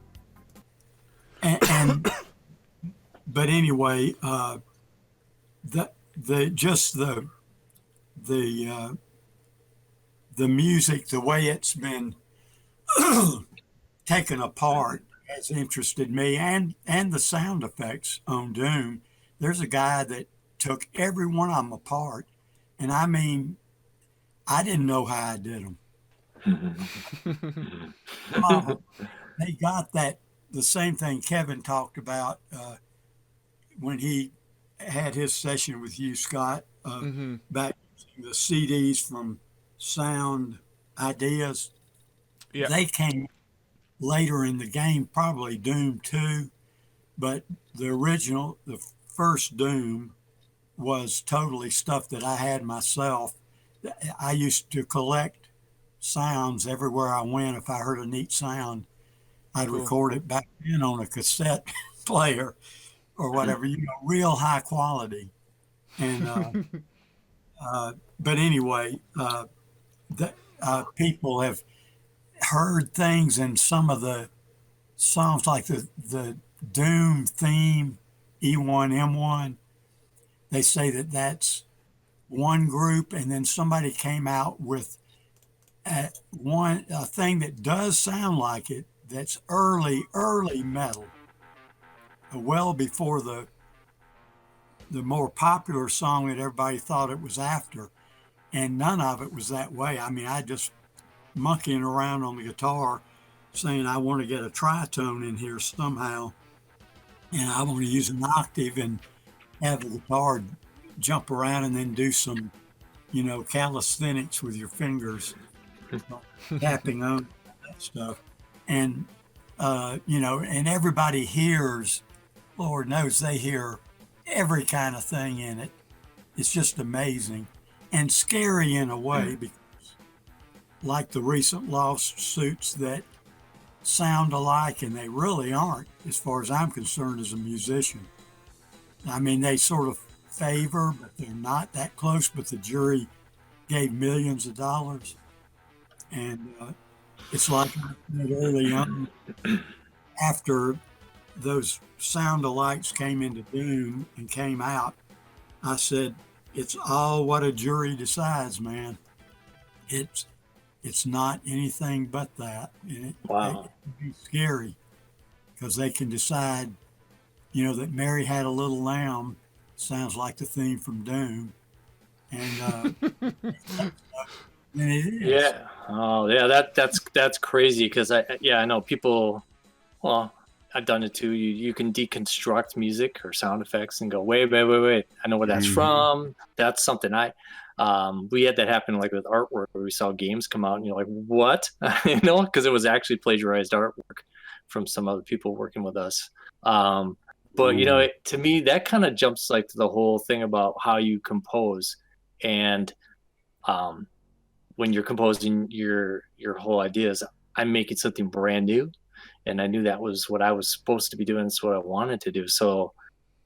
Speaker 4: anyway, the music, the way it's been taken apart, has interested me, and the sound effects on Doom. There's a guy that took every one of them apart, and I mean, I didn't know how I did them. They got that, the same thing Kevin talked about when he had his session with you, Scott, back using the CDs from Sound Ideas.
Speaker 1: Yeah.
Speaker 4: They came later in the game, probably Doom 2, but the first Doom was totally stuff that I had myself. I used to collect sounds everywhere I went. If I heard a neat sound, I'd record it back then on a cassette player or whatever, real high quality. And but anyway, people have heard things in some of the songs, like the Doom theme, E1M1. They say that that's one group, and then somebody came out with a thing that does sound like it. That's early metal, well before the more popular song that everybody thought it was after, and none of it was that way. I mean, I just monkeying around on the guitar, saying I want to get a tritone in here somehow, and I want to use an octave and have the guitar jump around and then do some, calisthenics with your fingers, tapping on that stuff. And, and everybody hears, Lord knows they hear every kind of thing in it. It's just amazing and scary in a way, because like the recent lawsuits that sound alike, and they really aren't, as far as I'm concerned, as a musician. I mean, they sort of favor, but they're not that close. But the jury gave millions of dollars, and it's like I said early on, after those sound alikes came into Doom and came out, I said, it's all what a jury decides, man. It's not anything but that. And it can be scary because they can decide, that Mary Had a Little Lamb sounds like the theme from Doom. And and it is.
Speaker 3: Yeah. Oh, yeah. That's crazy because I know people. Well, I've done it too. You can deconstruct music or sound effects and go, wait. I know where that's from. That's something we had that happen like with artwork where we saw games come out and you're like, what? Because it was actually plagiarized artwork from some other people working with us. But to me, that kind of jumps like to the whole thing about how you compose. And when you're composing your whole ideas, I'm making something brand new. And I knew that was what I was supposed to be doing. It's what I wanted to do. So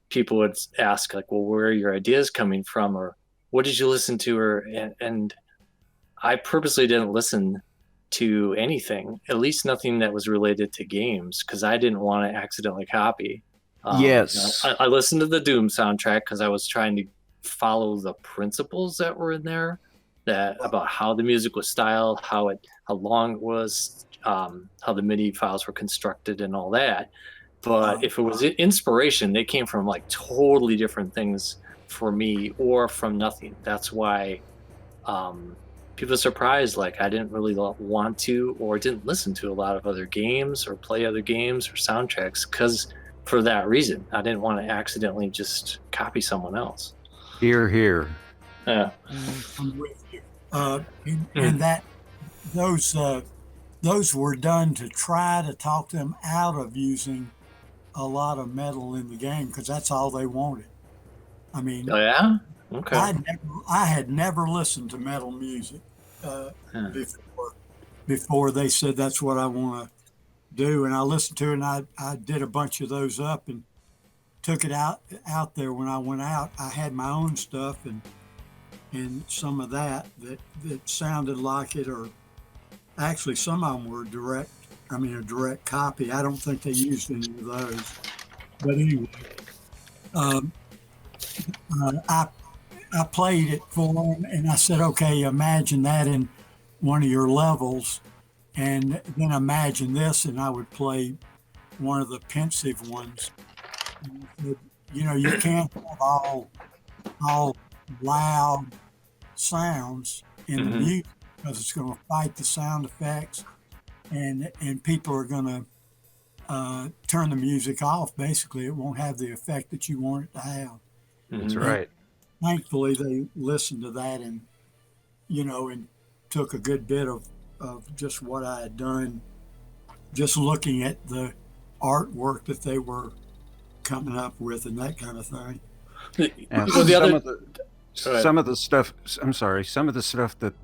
Speaker 3: people would ask like, well, where are your ideas coming from? Or what did you listen to? And I purposely didn't listen to anything, at least nothing that was related to games, because I didn't want to accidentally copy.
Speaker 2: Yes.
Speaker 3: I listened to the Doom soundtrack because I was trying to follow the principles that were in there, about how the music was styled, how long it was, how the MIDI files were constructed and all that. But if it was inspiration, they came from like totally different things for me or from nothing. That's why people are surprised. Like I didn't really want to or didn't listen to a lot of other games or play other games or soundtracks because for that reason, I didn't want to accidentally just copy someone else.
Speaker 2: Hear, hear.
Speaker 3: Yeah.
Speaker 4: I'm with you. And that those were done to try to talk them out of using a lot of metal in the game because that's all they wanted. I mean,
Speaker 3: oh yeah, okay.
Speaker 4: I had never listened to metal music before they said that's what I want to do, and I listened to it, and I did a bunch of those up and took it out there. When I went out, I had my own stuff and some of that sounded like it, or actually some of them were a direct copy. I don't think they used any of those. But anyway, I played it for them and I said, okay, imagine that in one of your levels and then imagine this, and I would play one of the pensive ones. And I said, you can't have all loud sounds in the music because it's going to fight the sound effects and people are going to turn the music off. Basically, it won't have the effect that you want it to have.
Speaker 2: That's right.
Speaker 4: Thankfully, they listened to that and took a good bit of just what I had done, just looking at the artwork that they were coming up with and that kind of thing.
Speaker 2: Some of the stuff that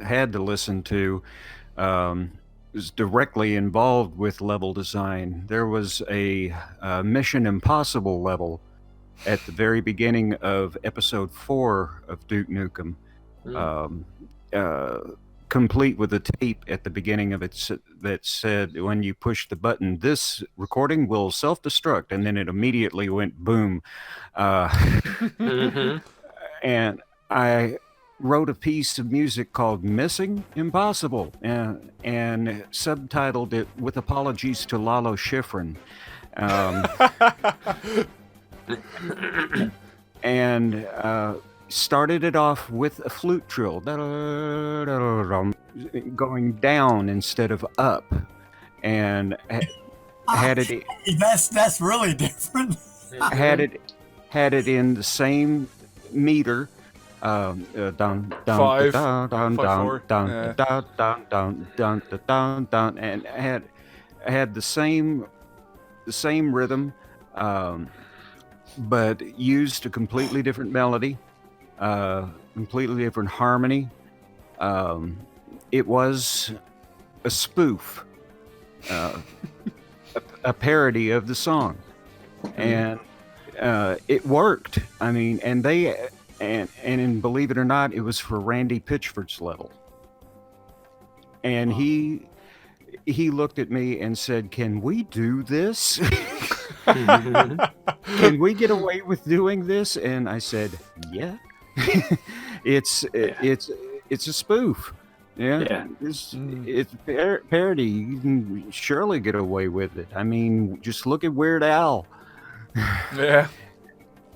Speaker 2: had to listen to was directly involved with level design. There was a Mission Impossible level at the very beginning of episode 4 of Duke Nukem, complete with a tape at the beginning of it that said, when you push the button, this recording will self-destruct, and then it immediately went boom. And I wrote a piece of music called Missing Impossible and subtitled it with apologies to Lalo Schifrin. And started it off with a flute trill, going down instead of up, and had it.
Speaker 4: That's really different.
Speaker 2: Had it in the same meter, down, down,
Speaker 1: Five,
Speaker 2: down, down,
Speaker 1: 5,
Speaker 2: down,
Speaker 1: 4,
Speaker 2: down,
Speaker 1: yeah.
Speaker 2: down, down, down, down, down, and had the same rhythm, but used a completely different melody, completely different harmony. It was a spoof a parody of the song, and it worked. I mean, and believe it or not, it was for Randy Pitchford's level, and he looked at me and said, "Can we do this? Can we get away with doing this?" And I said, "Yeah." It's a spoof. Yeah. It's parody. You can surely get away with it. I mean, just look at Weird Al.
Speaker 1: Yeah.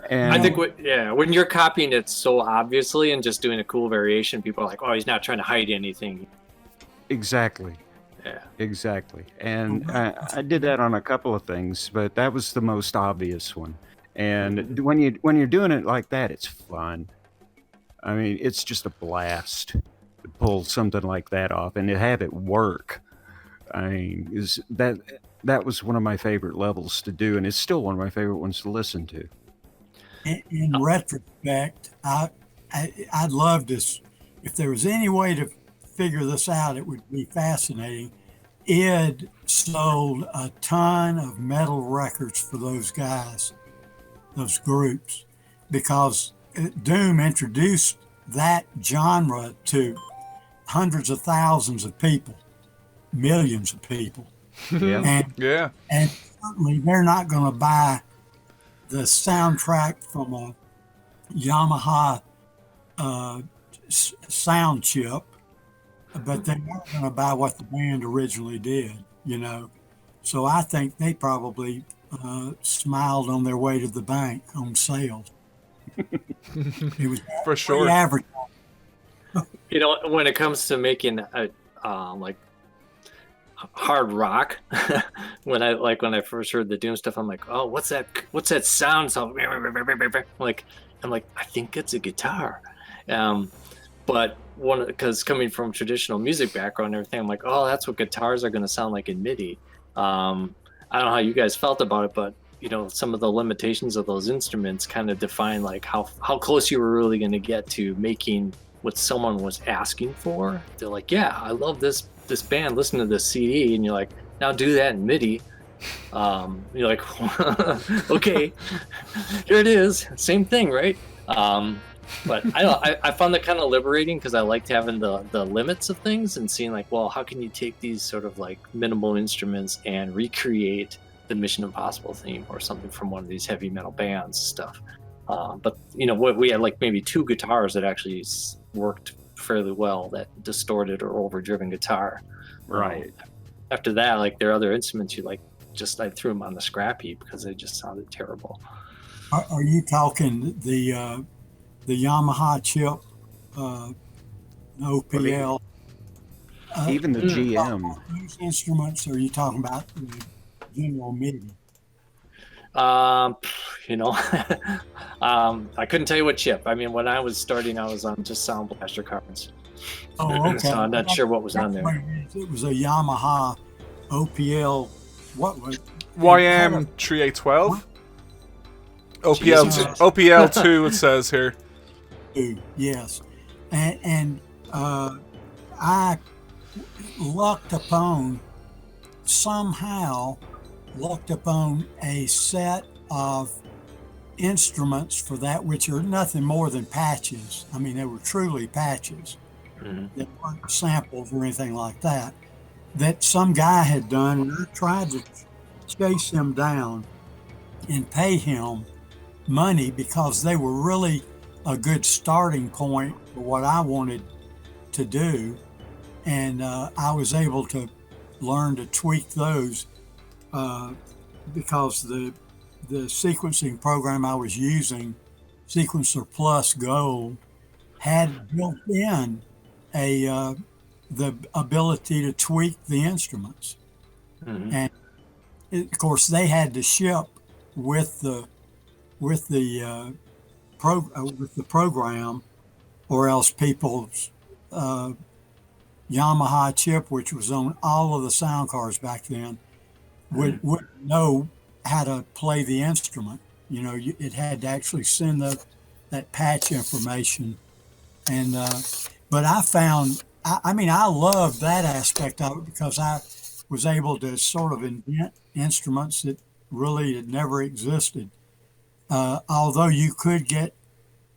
Speaker 3: And I think when you're copying it so obviously and just doing a cool variation, people are like, "Oh, he's not trying to hide anything."
Speaker 2: Exactly.
Speaker 3: Yeah.
Speaker 2: Exactly. And I did that on a couple of things, but that was the most obvious one. And when you're doing it like that, it's fun. I mean, it's just a blast to pull something like that off and to have it work. I mean, that was one of my favorite levels to do, and it's still one of my favorite ones to listen to.
Speaker 4: In retrospect, I'd love this. If there was any way to figure this out, it would be fascinating. Ed sold a ton of metal records for those guys, those groups, because Doom introduced that genre to hundreds of thousands of people, millions of people.
Speaker 2: Yeah.
Speaker 4: And certainly they're not going to buy the soundtrack from a Yamaha sound chip, but they're not going to buy what the band originally did, you know. So I think they probably smiled on their way to the bank on sales. It was
Speaker 1: for sure.
Speaker 4: Average.
Speaker 3: You know, when it comes to making like hard rock, when I first heard the Doom stuff, I'm like, "Oh, what's that sound?" So I'm like, I think it's a guitar. But because coming from traditional music background and everything, I'm like, "Oh, that's what guitars are going to sound like in MIDI." I don't know how you guys felt about it, but you know, some of the limitations of those instruments kind of define like how close you were really going to get to making what someone was asking for. They're like, "Yeah, I love this band, listen to this CD," and you're like, "Now do that in MIDI." You're like, "Okay, here it is, same thing, right?" But I found that kind of liberating because I liked having the limits of things and seeing like, well, how can you take these sort of like minimal instruments and recreate the Mission Impossible theme or something from one of these heavy metal bands stuff. But you know, we had like maybe two guitars that actually worked fairly well, that distorted or overdriven guitar.
Speaker 2: Right.
Speaker 3: After that, like their other instruments, I threw them on the scrap heap because they just sounded terrible.
Speaker 4: Are you talking the Yamaha chip, OPL?
Speaker 2: Even the GM.
Speaker 4: Those instruments, or are you talking about the general MIDI?
Speaker 3: You know, I couldn't tell you what chip. I mean, when I was starting, I was on just Sound Blaster cards.
Speaker 4: Oh, okay.
Speaker 3: So I'm not sure what was on there.
Speaker 4: It was a Yamaha OPL. What was
Speaker 1: YM 3812? OPL 2 it says here.
Speaker 4: Yes, and I somehow lucked upon a set of instruments for that, which are nothing more than patches. I mean, they were truly patches. They weren't samples or anything like that, that some guy had done, and I tried to chase him down and pay him money because they were really a good starting point for what I wanted to do. And I was able to learn to tweak those because the sequencing program I was using, Sequencer Plus Gold, had built in the ability to tweak the instruments. And of course they had to ship with the program, or else people's Yamaha chip, which was on all of the sound cards back then, wouldn't know how to play the instrument. You know, it had to actually send that patch information. And but I found, I mean, I loved that aspect of it because I was able to sort of invent instruments that really had never existed. Although you could get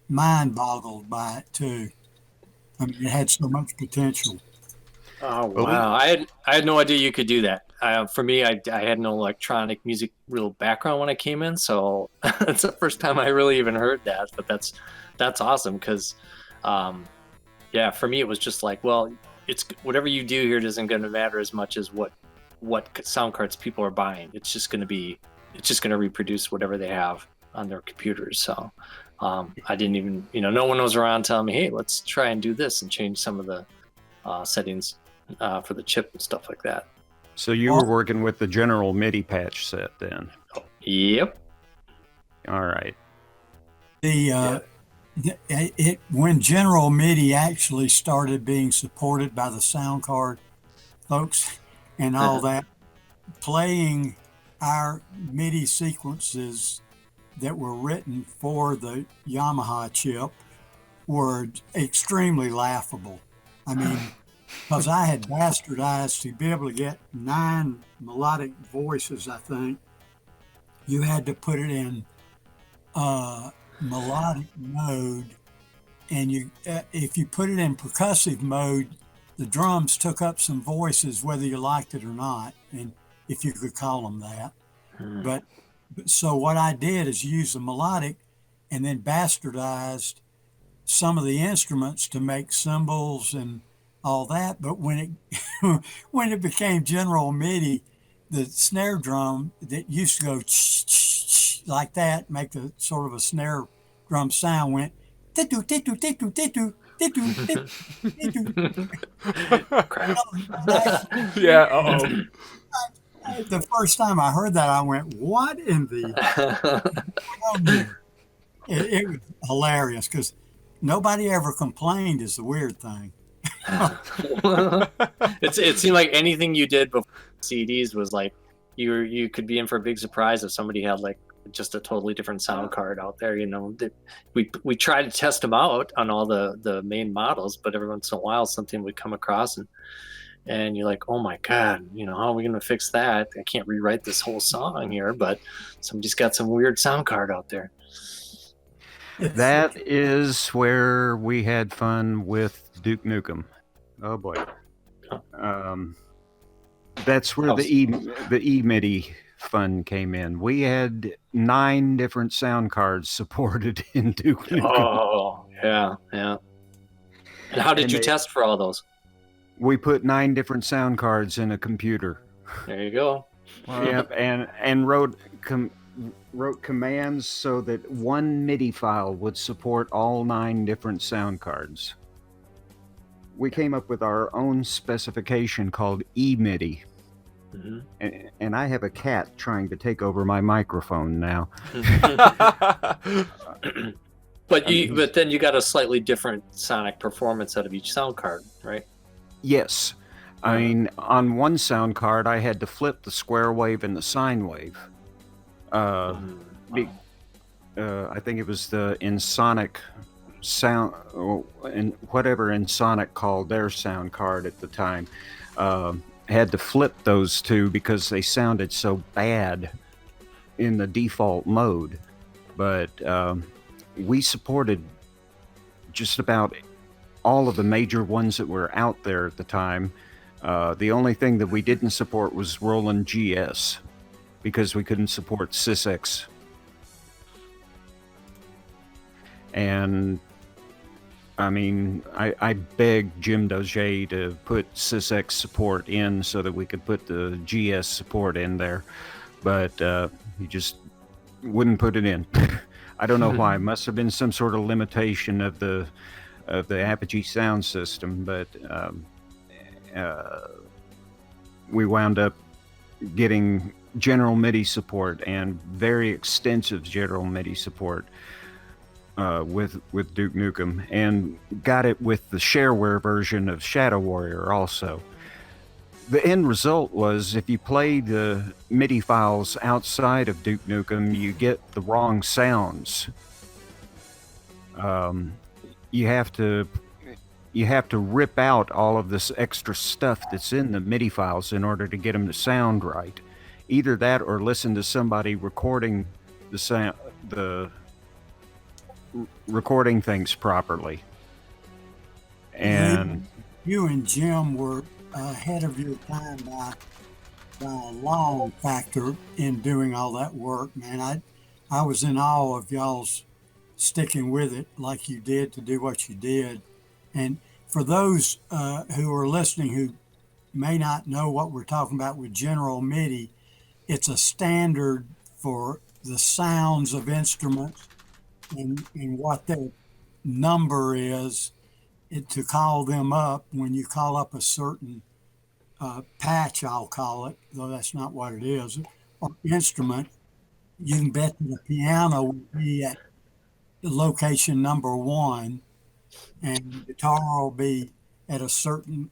Speaker 4: mind boggled by it too. I mean, it had so much potential.
Speaker 3: Oh wow! I had no idea you could do that. For me, I had no electronic music real background when I came in, so it's the first time I really even heard that. But that's awesome because, yeah, for me it was just like, well, it's whatever you do here isn't going to matter as much as what sound cards people are buying. It's just going to reproduce whatever they have on their computers. So I didn't even, no one was around telling me, hey, let's try and do this and change some of the settings for the chip and stuff like that.
Speaker 2: So you were working with the general MIDI patch set then?
Speaker 3: Yep.
Speaker 2: All right.
Speaker 4: When General MIDI actually started being supported by the sound card folks and all that, playing our MIDI sequences that were written for the Yamaha chip were extremely laughable. I mean, because I had bastardized to be able to get 9 melodic voices, I think, you had to put it in melodic mode, and if you put it in percussive mode, the drums took up some voices whether you liked it or not, and if you could call them that. But so what I did is use the melodic and then bastardized some of the instruments to make cymbals and all that. But when it became General MIDI, the snare drum that used to go like that, make the sort of a snare drum sound, went titu titu titu titu titu titu.
Speaker 1: Yeah.
Speaker 4: The first time I heard that, I went, "What in the?" It was hilarious because nobody ever complained. Is the weird thing.
Speaker 3: It seemed like anything you did before CDs was like you could be in for a big surprise if somebody had like just a totally different sound card out there. We tried to test them out on all the main models, but every once in a while something would come across and you're like, oh my God, how are we gonna fix that? I can't rewrite this whole song here, but somebody's got some weird sound card out there.
Speaker 2: That is where we had fun with Duke Nukem. Oh boy. That's where the E-MIDI fun came in. We had 9 different sound cards supported in Duke Nukem.
Speaker 3: Oh, yeah. And how did you test for all those?
Speaker 2: We put 9 different sound cards in a computer.
Speaker 3: There you go.
Speaker 2: Wow. Yep, and wrote commands so that one MIDI file would support all 9 different sound cards. We came up with our own specification called E-MIDI. Mm-hmm. And I have a cat trying to take over my microphone now.
Speaker 3: But then you got a slightly different sonic performance out of each sound card, right?
Speaker 2: Yes. I mean, on one sound card, I had to flip the square wave and the sine wave. I think it was the Ensoniq sound, and whatever Ensoniq called their sound card at the time. Had to flip those two because they sounded so bad in the default mode. But we supported just about all of the major ones that were out there at the time. The only thing that we didn't support was Roland GS because we couldn't support SysX. And I mean, I begged Jim Doge to put SysX support in so that we could put the GS support in there, but he just wouldn't put it in. I don't know why. It must have been some sort of limitation of the Apogee sound system, but we wound up getting general MIDI support and very extensive general MIDI support with Duke Nukem, and got it with the shareware version of Shadow Warrior also. The end result was if you play the MIDI files outside of Duke Nukem, you get the wrong sounds. You have to you have to rip out all of this extra stuff that's in the MIDI files in order to get them to sound right. Either that or listen to somebody recording the sound, recording things properly. And
Speaker 4: you and Jim were ahead of your time by a long factor in doing all that work, man. I was in awe of y'all's sticking with it like you did to do what you did. And for those who are listening who may not know what we're talking about with general MIDI, it's a standard for the sounds of instruments and what their number is to call them up when you call up a certain patch, I'll call it, though that's not what it is, or instrument. You can bet that the piano will be at location number 1, and the guitar will be at a certain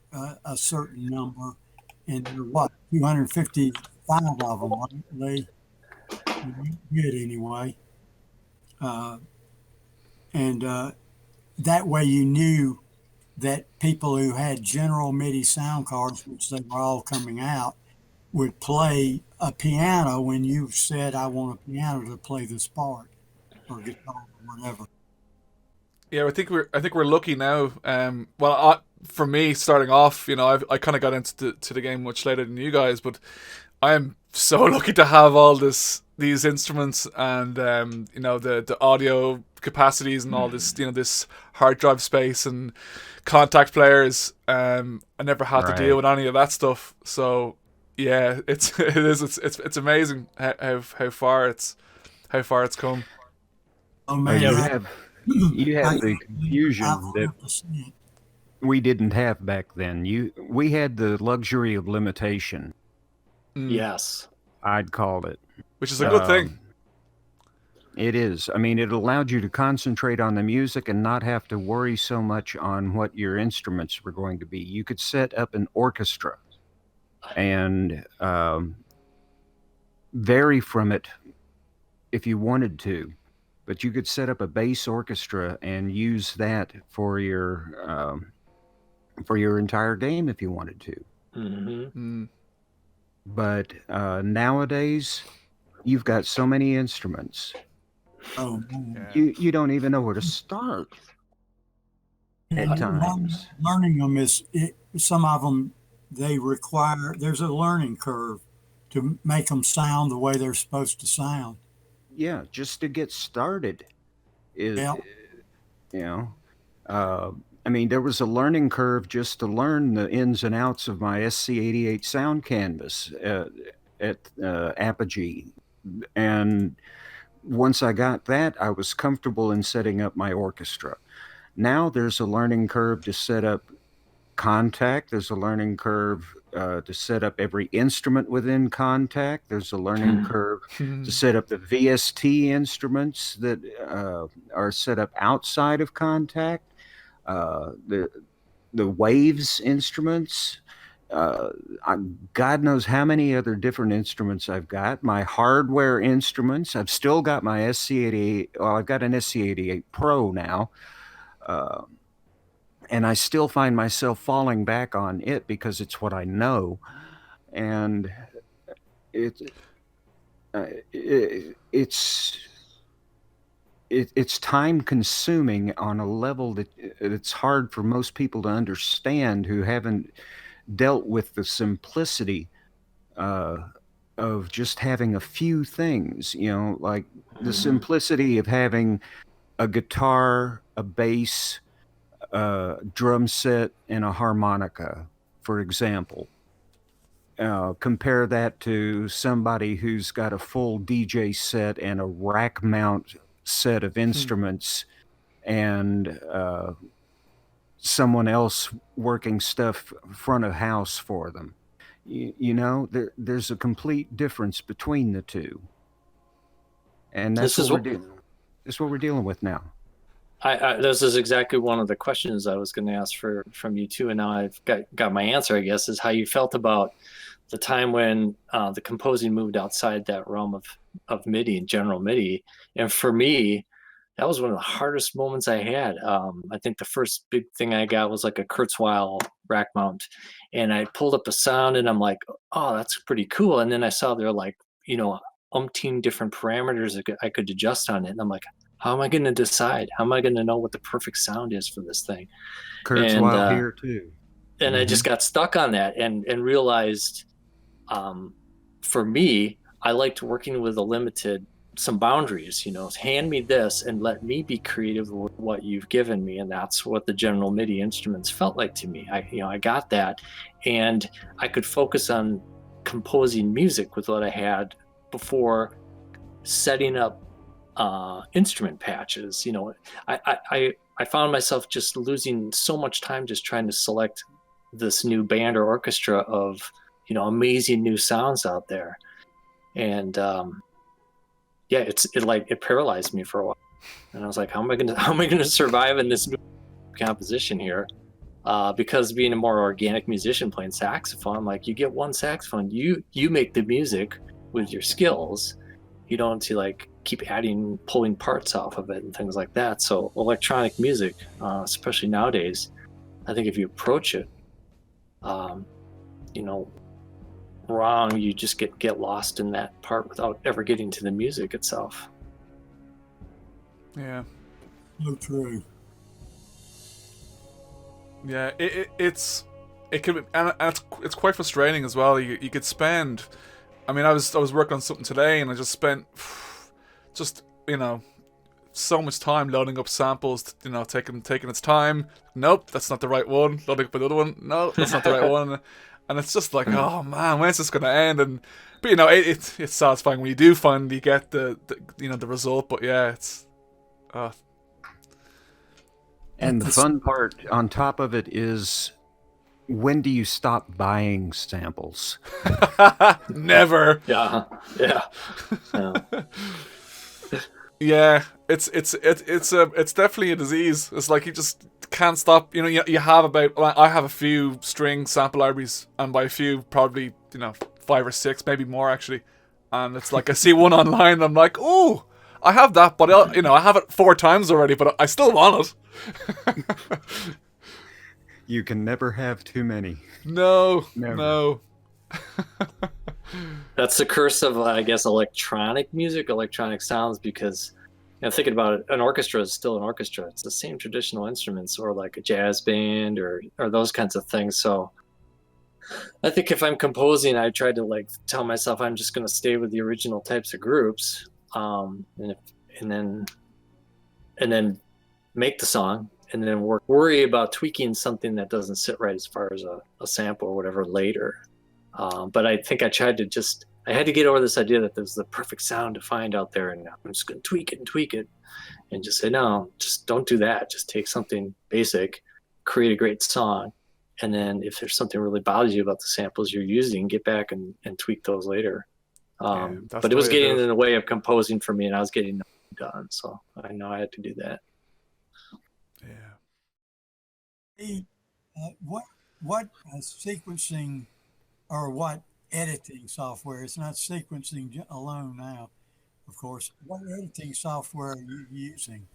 Speaker 4: number, and there are what, 255 of them, right, Lee? Good anyway. That way you knew that people who had general MIDI sound cards, which they were all coming out, would play a piano when you said, I want a piano to play this part, or guitar or whatever.
Speaker 1: Yeah, I think we're lucky now. For me, starting off, I kind of got into the game much later than you guys, but I am so lucky to have all these instruments and the audio capacities and all this this hard drive space and contact players. I never had to deal with any of that stuff. So yeah, it's amazing how far it's come.
Speaker 4: Oh man,
Speaker 2: you have the confusion that we didn't have back then. We had the luxury of limitation.
Speaker 3: Yes,
Speaker 2: I'd call it,
Speaker 1: which is a good thing.
Speaker 2: It is. I mean, it allowed you to concentrate on the music and not have to worry so much on what your instruments were going to be. You could set up an orchestra and vary from it if you wanted to, but you could set up a bass orchestra and use that for your entire game if you wanted to.
Speaker 3: Mm-hmm.
Speaker 2: But nowadays, you've got so many instruments.
Speaker 4: Oh,
Speaker 2: you don't even know where to start at times.
Speaker 4: Learning them some of them, there's a learning curve to make them sound the way they're supposed to sound.
Speaker 2: Yeah, just to get started is, I mean, there was a learning curve just to learn the ins and outs of my SC88 sound canvas at Apogee. And once I got that, I was comfortable in setting up my orchestra. Now there's a learning curve to set up Contact. There's a learning curve to set up every instrument within Contact. There's a learning curve to set up the VST instruments that are set up outside of Contact. The Waves instruments. God knows how many other different instruments I've got. My hardware instruments. I've still got my SC88. Well, I've got an SC88 Pro now. And I still find myself falling back on it because it's what I know. And it's time consuming on a level that it's hard for most people to understand who haven't dealt with the simplicity of just having a few things, like the simplicity of having a guitar, a bass, a drum set, and a harmonica, for example. Compare that to somebody who's got a full DJ set and a rack mount set of instruments and someone else working stuff front of house for them. There's a complete difference between the two. And that's what we're dealing with now.
Speaker 3: This is exactly one of the questions I was going to ask from you too, and now I've got my answer, I guess, is how you felt about the time when the composing moved outside that realm of MIDI and general MIDI. And for me, that was one of the hardest moments I had. I think the first big thing I got was like a Kurzweil rack mount, and I pulled up a sound, and I'm like, oh, that's pretty cool. And then I saw there like, umpteen different parameters I could adjust on it, and I'm like, how am I going to decide? How am I going to know what the perfect sound is for this thing?
Speaker 2: Kurzweil here too.
Speaker 3: And I just got stuck on that and realized, for me, I liked working with some boundaries, hand me this and let me be creative with what you've given me. And that's what the general MIDI instruments felt like to me. I got that, and I could focus on composing music with what I had before setting up instrument patches. I found myself just losing so much time just trying to select this new band or orchestra of amazing new sounds out there. And it paralyzed me for a while, and I was like, how am I gonna survive in this new composition here? Because being a more organic musician playing saxophone, like, you get one saxophone, you make the music with your skills. You don't have to like keep pulling parts off of it and things like that. So electronic music, especially nowadays, I think if you approach it wrong, you just get lost in that part without ever getting to the music itself.
Speaker 1: Yeah.
Speaker 4: So true.
Speaker 1: Yeah, it's quite frustrating as well. You could spend, I mean, I was working on something today, and I just spent so much time loading up samples, taking its time. Nope, that's not the right one. Loading up another one. No, that's not the right one. And it's just like, oh man, when's this gonna end? But it's satisfying when you do finally get the result. But yeah, it's.
Speaker 2: And the fun part on top of it is, when do you stop buying samples?
Speaker 1: Never.
Speaker 3: Yeah.
Speaker 1: Yeah, it's definitely a disease. It's like you just can't stop. You have I have a few string sample libraries, and by a few, probably 5 or 6, maybe more actually. And it's like I see one online, and I'm like, oh, I have that, but I have it 4 times already, but I still want it.
Speaker 2: You can never have too many.
Speaker 1: No,
Speaker 2: Never.
Speaker 1: No.
Speaker 3: That's the curse of, I guess, electronic music, electronic sounds, because thinking about it, an orchestra is still an orchestra. It's the same traditional instruments, or like a jazz band or those kinds of things. So I think if I'm composing, I try to like tell myself I'm just going to stay with the original types of groups, and then make the song, and then worry about tweaking something that doesn't sit right as far as a sample or whatever later. But I think I had to get over this idea that there's the perfect sound to find out there, and I'm just going to tweak it, and just say, no, just don't do that. Just take something basic, create a great song, and then if there's something really bothers you about the samples you're using, get back and tweak those later. But it was getting in the way of composing for me, and I was getting nothing done, so I know I had to do that.
Speaker 1: Yeah.
Speaker 4: What sequencing or what editing software? It's not sequencing alone now, of course. What editing software are you using?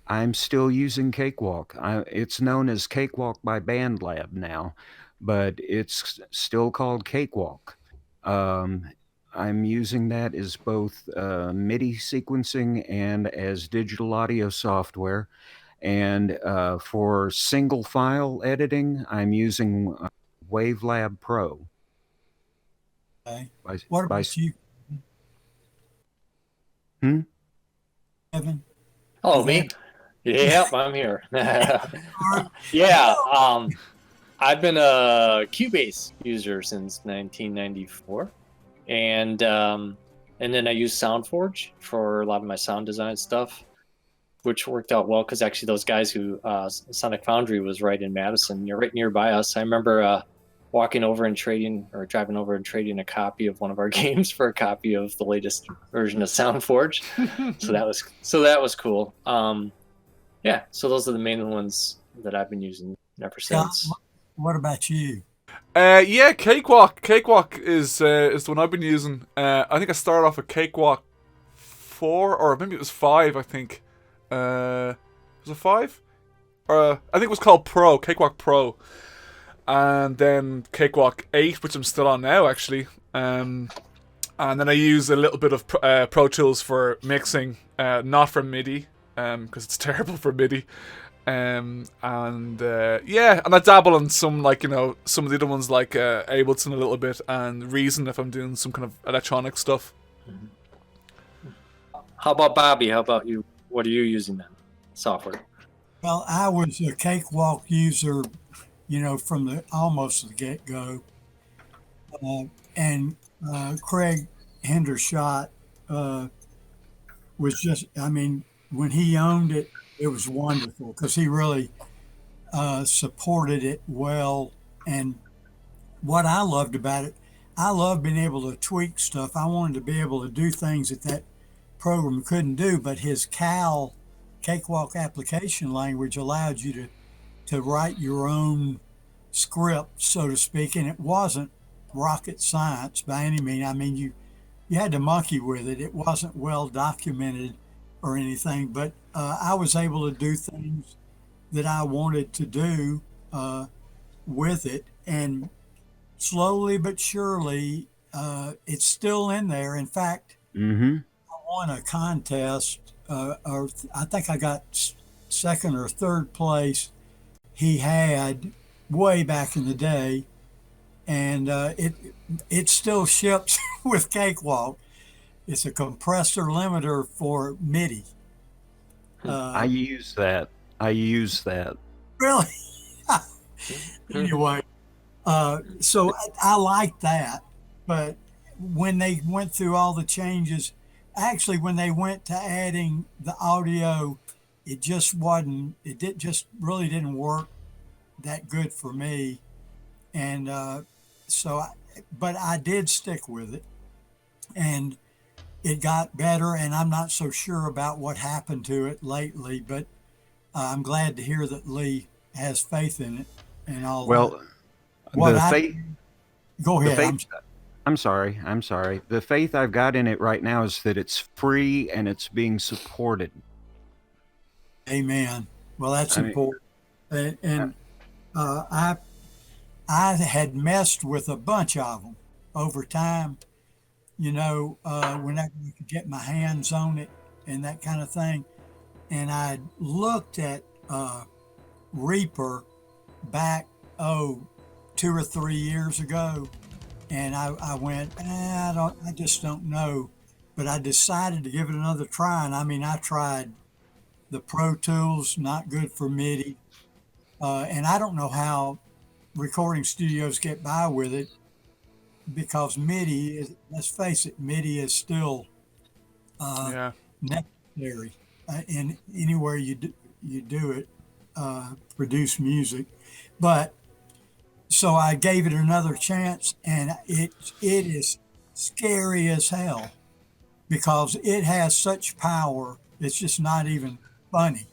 Speaker 2: I'm still using Cakewalk. It's known as Cakewalk by BandLab now, but it's still called Cakewalk. I'm using that as both MIDI sequencing and as digital audio software. And for single file editing, I'm using Wavelab Pro.
Speaker 4: Okay. What about you? Kevin?
Speaker 3: Oh, me? Yep, I'm here. Yeah, I've been a Cubase user since 1994, and then I use SoundForge for a lot of my sound design stuff, which worked out well because actually those guys who Sonic Foundry was right in Madison, right nearby us. I remember driving over and trading a copy of one of our games for a copy of the latest version of SoundForge. so that was cool. Yeah, so those are the main ones that I've been using ever since.
Speaker 4: What about you?
Speaker 1: Yeah, Cakewalk. Cakewalk is the one I've been using. I think I started off with Cakewalk 4, or maybe it was 5, I think. Was it 5? I think it was called Pro, Cakewalk Pro. And then Cakewalk 8, which I'm still on now, actually. And then I use a little bit of Pro Tools for mixing, not for MIDI, because it's terrible for MIDI. And I dabble in some, like, some of the other ones, like Ableton a little bit, and Reason if I'm doing some kind of electronic stuff.
Speaker 3: How about Bobby? How about you? What are you using then? Software.
Speaker 4: Well, I was a Cakewalk user, from almost the get-go. And Craig Hendershot was just, when he owned it, it was wonderful because he really supported it well. And what I loved about it, I loved being able to tweak stuff. I wanted to be able to do things that program couldn't do, but his Cakewalk application language allowed you to write your own script, so to speak, and it wasn't rocket science by any means. You had to monkey with it. It wasn't well documented or anything, but I was able to do things that I wanted to do with it, and slowly but surely, it's still in there. In fact, I won a contest, or I think I got second or third place. He had way back in the day, and it still ships with Cakewalk. It's a compressor limiter for MIDI.
Speaker 2: I use that.
Speaker 4: Really? Anyway, so I like that. But when they went through all the changes, actually, when they went to adding the audio, it just really didn't work that good for me. And but I did stick with it, and it got better, and I'm not so sure about what happened to it lately, but I'm glad to hear that Lee has faith in it and all that. Go ahead.
Speaker 2: I'm sorry. The faith I've got in it right now is that it's free and it's being supported.
Speaker 4: Amen. Well, that's important. And I had messed with a bunch of them over time, whenever I could get my hands on it and that kind of thing. And I looked at Reaper back, 2 or 3 years ago. And I went, I just don't know. But I decided to give it another try. And I tried the Pro Tools, not good for MIDI. And I don't know how recording studios get by with it, because MIDI, let's face it, MIDI is still necessary in anywhere you do it, produce music. But so I gave it another chance, and it is scary as hell because it has such power. It's just not even funny.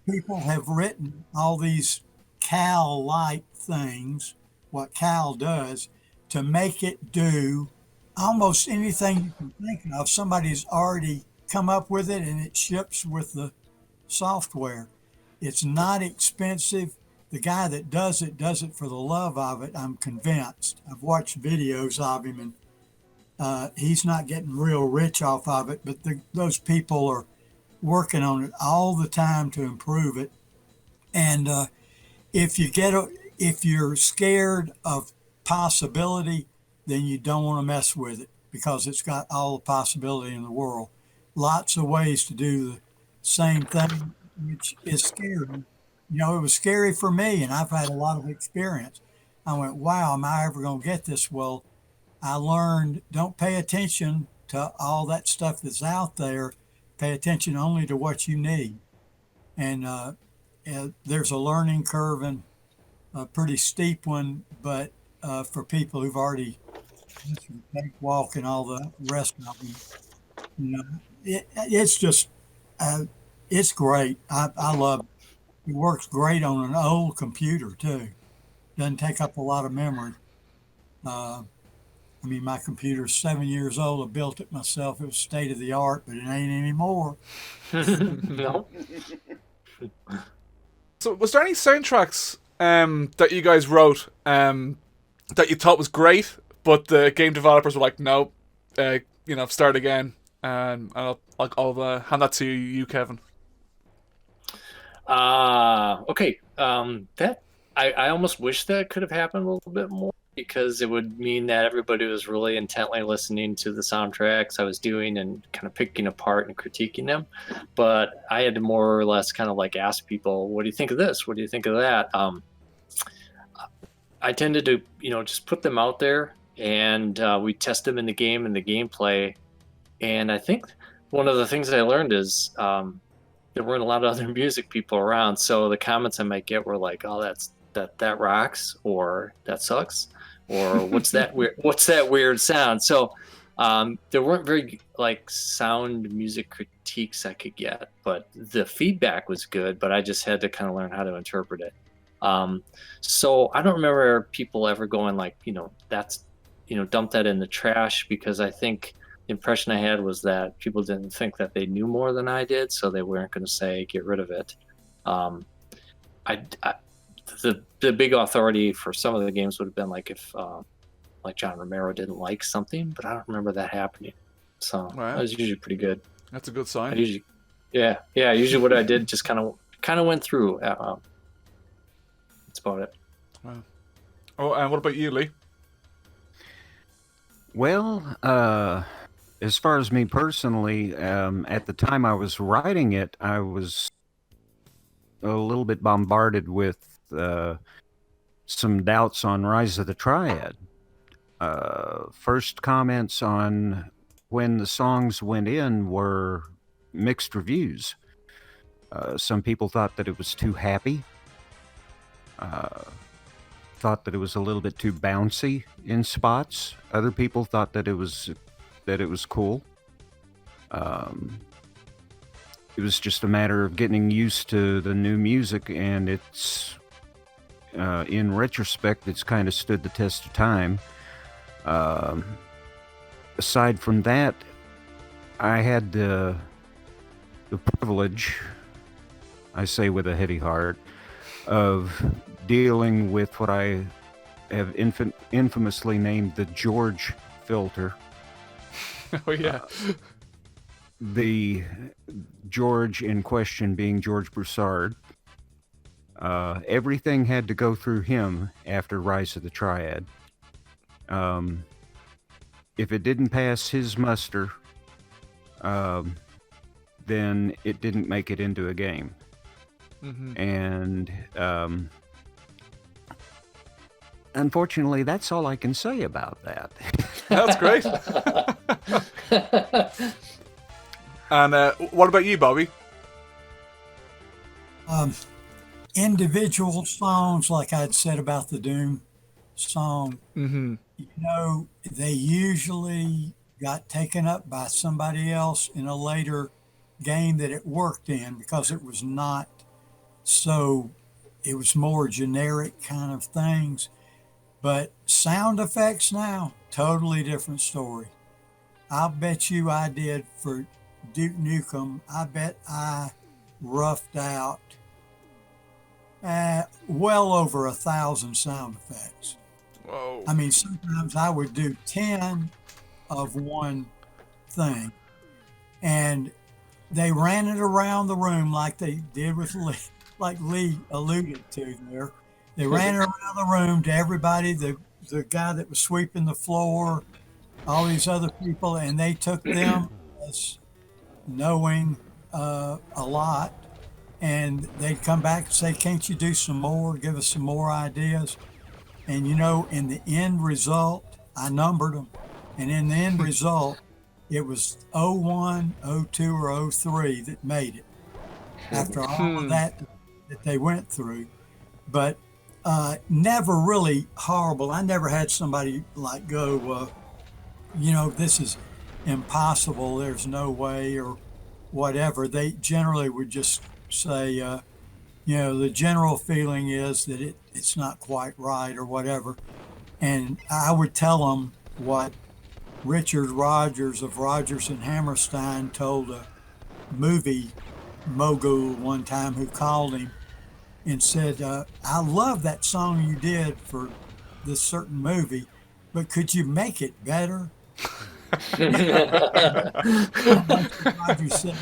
Speaker 4: People have written all these Cal-like things, what Cal does, to make it do almost anything you can think of. Somebody's already come up with it, and it ships with the software. It's not expensive. The guy that does it for the love of it, I'm convinced. I've watched videos of him, and he's not getting real rich off of it, but those people are working on it all the time to improve it. And if you're scared of possibility, then you don't want to mess with it, because it's got all the possibility in the world. Lots of ways to do the same thing, which is scary. It was scary for me, and I've had a lot of experience. I went, wow, am I ever going to get this? Well, I learned, don't pay attention to all that stuff that's out there. Pay attention only to what you need. And there's a learning curve, and a pretty steep one, but for people who've already walk and all the rest of them, it's just, it's great. I love it. It works great on an old computer too. Doesn't take up a lot of memory. I mean, my computer's 7 years old. I built it myself. It was state of the art, but it ain't anymore.
Speaker 3: No.
Speaker 1: So, was there any soundtracks that you guys wrote that you thought was great, but the game developers were like, "Nope, start again"? And I'll hand that to you, Kevin.
Speaker 3: Okay. That I almost wish that could have happened a little bit more, because it would mean that everybody was really intently listening to the soundtracks I was doing and kind of picking apart and critiquing them. But I had to more or less kind of like ask people, what do you think of this? What do you think of that? I tended to, just put them out there, and we test them in the game and the gameplay. And I think one of the things that I learned is there weren't a lot of other music people around. So the comments I might get were like, oh, that rocks, or that sucks, or what's that weird sound. So there weren't very like sound music critiques I could get, but the feedback was good, but I just had to kind of learn how to interpret it. So I don't remember people ever going like, that's, dump that in the trash, because I think the impression I had was that people didn't think that they knew more than I did, so they weren't going to say, get rid of it. The big authority for some of the games would have been like if like John Romero didn't like something, but I don't remember that happening. So that was usually pretty good.
Speaker 1: That's a good sign.
Speaker 3: Usually what I did just kind of went through. That's about it.
Speaker 1: Wow. Oh, and what about you, Lee?
Speaker 2: Well, as far as me personally, at the time I was writing it, I was a little bit bombarded with some doubts on Rise of the Triad. First comments on when the songs went in were mixed reviews. Some people thought that it was too happy. Thought that it was a little bit too bouncy in spots. Other people thought that it was cool. It was just a matter of getting used to the new music, and it's in retrospect, it's kind of stood the test of time. Aside from that, I had the privilege, I say with a heavy heart, of dealing with what I have infamously named the George filter.
Speaker 1: Oh, yeah.
Speaker 2: The George in question being George Broussard. Everything had to go through him after Rise of the Triad. If it didn't pass his muster, then it didn't make it into a game. Mm-hmm. And unfortunately, that's all I can say about that.
Speaker 1: That's great. And what about you, Bobby?
Speaker 4: Individual songs, like I'd said about the Doom song,
Speaker 1: mm-hmm.
Speaker 4: They usually got taken up by somebody else in a later game that it worked in, because it was not so, it was more generic kind of things. But sound effects now, totally different story. I'll bet you I did for Duke Nukem, I bet I roughed out well over 1,000 sound effects.
Speaker 1: Whoa.
Speaker 4: I mean, sometimes I would do 10 of one thing, and they ran it around the room like they did with Lee, like Lee alluded to there. They ran it around the room to everybody, the guy that was sweeping the floor, all these other people, and they took them as knowing a lot, and they'd come back and say, can't you do some more, give us some more ideas? And in the end result, I numbered them, and in the end result, it was 01, 02, or 03 that made it after all of that they went through. But never really horrible. I never had somebody like go, this is impossible, there's no way, or whatever. They generally would just say, the general feeling is that it's not quite right or whatever. And I would tell them, what Richard Rogers of Rogers and Hammerstein told a movie mogul one time who called him and said, I love that song you did for this certain movie, but could you make it better? Rogers said,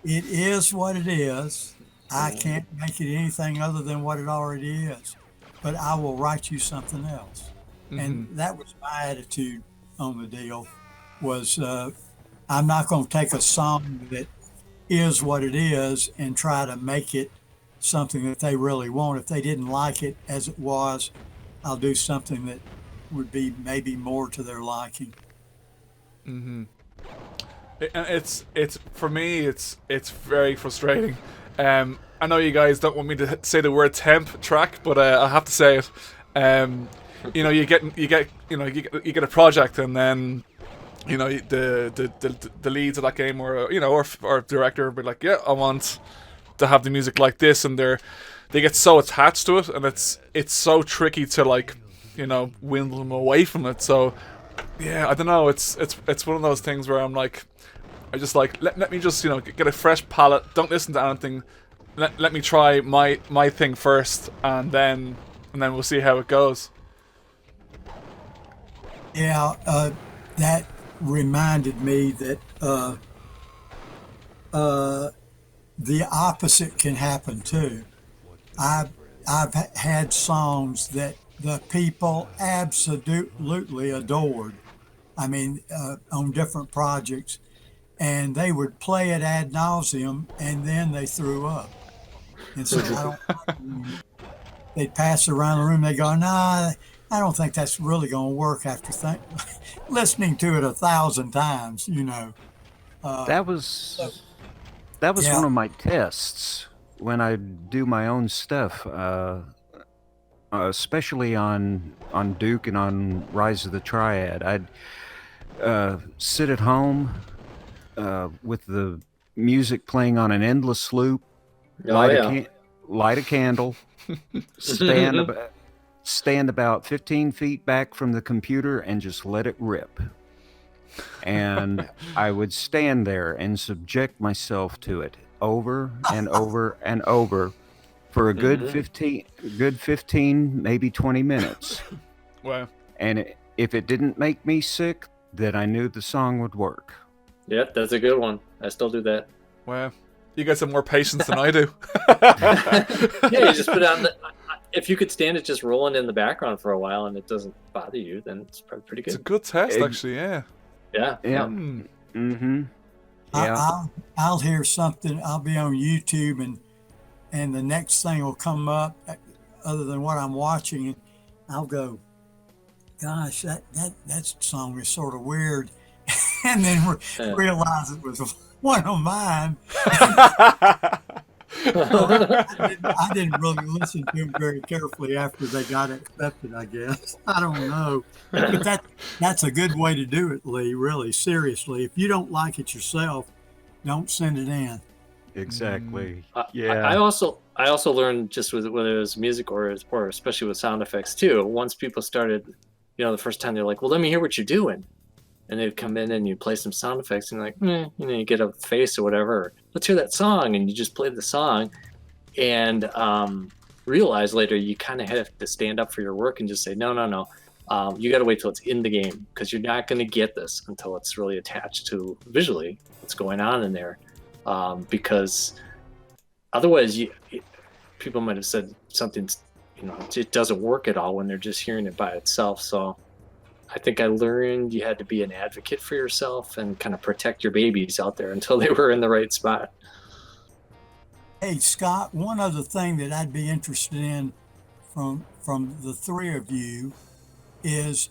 Speaker 4: it is what it is. I can't make it anything other than what it already is, but I will write you something else. And that was my attitude on the deal, was I'm not going to take a song that is what it is and try to make it something that they really want. If they didn't like it as it was, I'll do something that would be maybe more to their liking.
Speaker 1: It's for me, it's very frustrating. I know you guys don't want me to say the word temp track, but I have to say it. You know, you get a project, and then the leads of that game, or or director, will be like, yeah, I want to have the music like this, and they get so attached to it, and it's so tricky to win them away from it. So yeah, I don't know. It's one of those things where I'm like, I just like let me just get a fresh palette. Don't listen to anything. Let me try my thing first, and then we'll see how it goes.
Speaker 4: Yeah, that reminded me that the opposite can happen too. I've had songs that the people absolutely adored. I mean, on different projects, and they would play it ad nauseum, and then they threw up. And so they'd pass it around the room. They go, "Nah, I don't think that's really going to work." After listening to it 1,000 times,
Speaker 2: That was one of my tests when I do my own stuff, especially on Duke and on Rise of the Triad. I'd sit at home with the music playing on an endless loop, light a candle, stand about 15 feet back from the computer and just let it rip. And I would stand there and subject myself to it over and over and over for a good 15, maybe 20 minutes.
Speaker 1: Wow.
Speaker 2: And if it didn't make me sick, then I knew the song would work.
Speaker 3: Yep, that's a good one. I still do that.
Speaker 1: Wow. You guys have more patience than I do.
Speaker 3: Yeah, you just put on if you could stand it just rolling in the background for a while and it doesn't bother you, then it's probably pretty good.
Speaker 1: It's a good test, actually, yeah.
Speaker 3: Yeah.
Speaker 2: Yeah. Yeah.
Speaker 4: I'll hear something. I'll be on YouTube, and the next thing will come up other than what I'm watching, and I'll go, "Gosh, that song is sort of weird," and then realize it was one of mine. I didn't really listen to them very carefully after they got accepted, I guess. I don't know. But that's a good way to do it, Lee, really, seriously. If you don't like it yourself, don't send it in.
Speaker 2: Exactly.
Speaker 3: I also learned, just with whether it was music or especially with sound effects too, once people started, the first time they're like, well, let me hear what you're doing. And they'd come in and you play some sound effects and you're like, you get a face or whatever. Let's hear that song. And you just play the song and realize later you kind of have to stand up for your work and just say, no. You got to wait till it's in the game, because you're not going to get this until it's really attached to visually what's going on in there. Because otherwise people might have said something's, it doesn't work at all when they're just hearing it by itself. So I think I learned you had to be an advocate for yourself and kind of protect your babies out there until they were in the right spot.
Speaker 4: Hey, Scott, one other thing that I'd be interested in from the three of you is,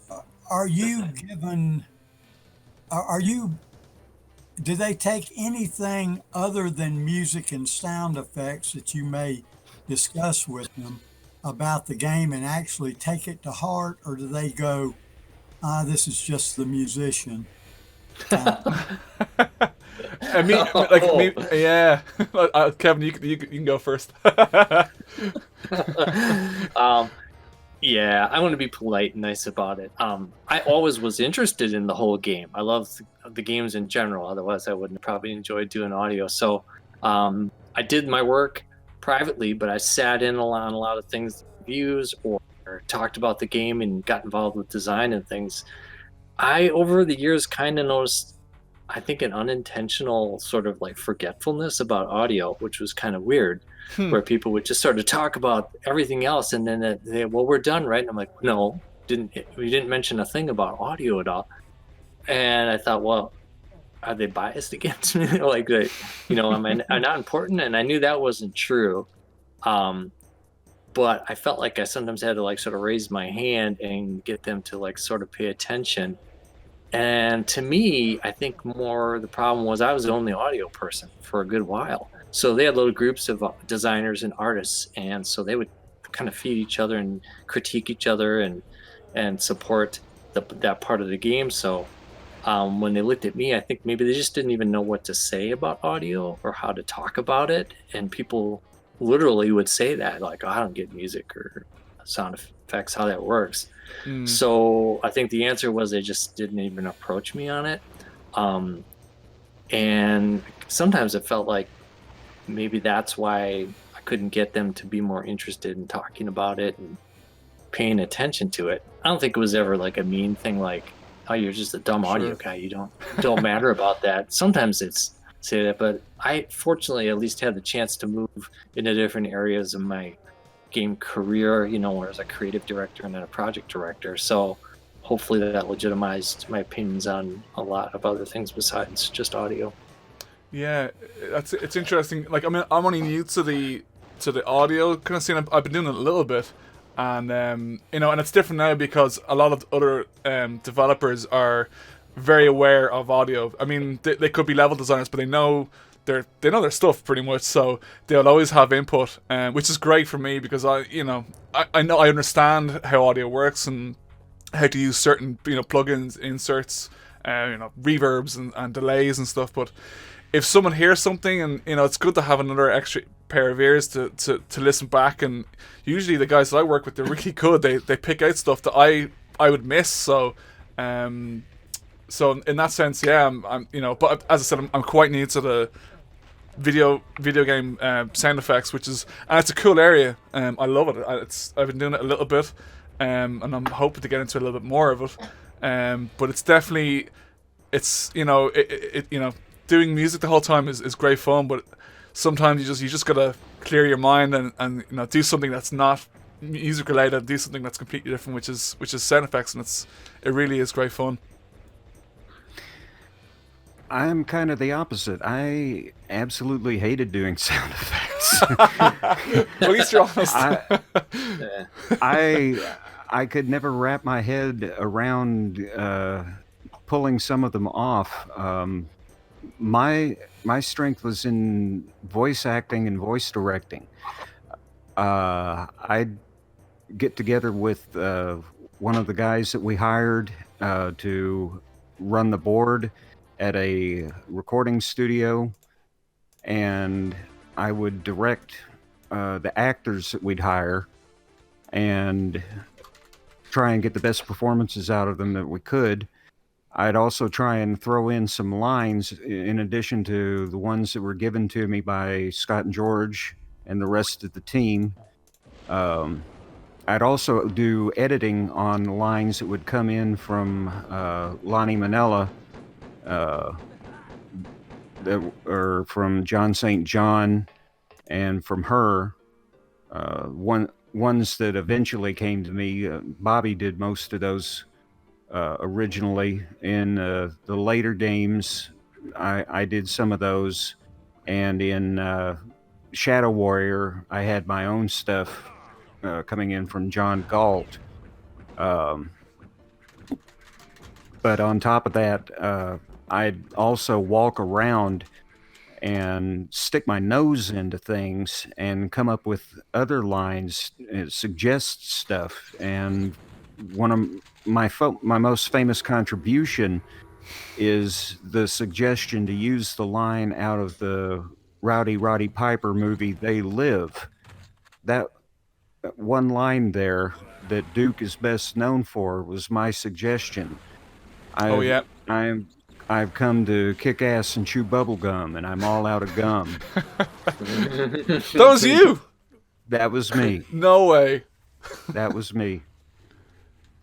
Speaker 4: do they take anything other than music and sound effects that you may discuss with them about the game and actually take it to heart, or do they go, this is just the musician?
Speaker 1: Yeah. Kevin, you can go first.
Speaker 3: Yeah, I want to be polite and nice about it. I always was interested in the whole game. I love the games in general. Otherwise, I wouldn't probably enjoy doing audio. So I did my work privately, but I sat in on a lot of things, reviews, or talked about the game and got involved with design and things. I, over the years, kind of noticed, I think, an unintentional sort of like forgetfulness about audio, which was kind of weird,
Speaker 1: Hmm.
Speaker 3: where people would just sort of talk about everything else, and then well, we're done, right? And I'm like, no, we didn't mention a thing about audio at all. And I thought, well, are they biased against me? Like, am I not important? And I knew that wasn't true. But I felt like I sometimes had to like sort of raise my hand and get them to like sort of pay attention. And to me, I think more the problem was I was the only audio person for a good while. So they had little groups of designers and artists, and so they would kind of feed each other and critique each other and support that part of the game. So when they looked at me, I think maybe they just didn't even know what to say about audio or how to talk about it. And people literally would say that, like, oh, I don't get music or sound effects, how that works. So I think the answer was they just didn't even approach me on it. And sometimes it felt like maybe that's why I couldn't get them to be more interested in talking about it and paying attention to it. I don't think it was ever like a mean thing like, oh, you're just a dumb audio guy. You don't matter about that. Sometimes it's say that, but I fortunately at least had the chance to move into different areas of my game career, where as a creative director and then a project director. So hopefully that legitimized my opinions on a lot of other things besides just audio.
Speaker 1: Yeah, it's interesting. Like, I mean, I'm only new to the audio kind of scene. I've been doing it a little bit, and and it's different now because a lot of other developers are very aware of audio. I mean, they could be level designers, but they know their stuff pretty much. So they'll always have input, which is great for me because I know I understand how audio works and how to use certain plugins, inserts, reverbs and delays and stuff. But if someone hears something and it's good to have another extra pair of ears to listen back, and usually the guys that I work with, they're really good. They pick out stuff that I would miss. So so in that sense, yeah, I'm but as I said, I'm quite new to the video game sound effects, and it's a cool area. I love it. I've been doing it a little bit, and I'm hoping to get into a little bit more of it. But it's definitely doing music the whole time is great fun, but sometimes you just gotta clear your mind and do something that's not music related, do something that's completely different, which is sound effects, and it really is great fun.
Speaker 2: I'm kind of the opposite. I absolutely hated doing sound effects.
Speaker 1: At least you're honest.
Speaker 2: I could never wrap my head around pulling some of them off. My strength was in voice acting and voice directing. I'd get together with one of the guys that we hired to run the board at a recording studio, and I would direct the actors that we'd hire and try and get the best performances out of them that we could. I'd also try and throw in some lines in addition to the ones that were given to me by Scott and George and the rest of the team. I'd also do editing on lines that would come in from Lonnie Manella, or from John St. John, and from her. Ones that eventually came to me, Bobby did most of those originally. In the later games, I did some of those, and in Shadow Warrior, I had my own stuff coming in from John Galt. But on top of that, I'd also walk around and stick my nose into things and come up with other lines, suggest stuff. And one of my most famous contribution is the suggestion to use the line out of the Rowdy Roddy Piper movie, They Live. That one line there that Duke is best known for was my suggestion.
Speaker 1: Oh, yeah.
Speaker 2: I've come to kick ass and chew bubble gum, and I'm all out of gum.
Speaker 1: That was you.
Speaker 2: That was me.
Speaker 1: No way.
Speaker 2: That was me.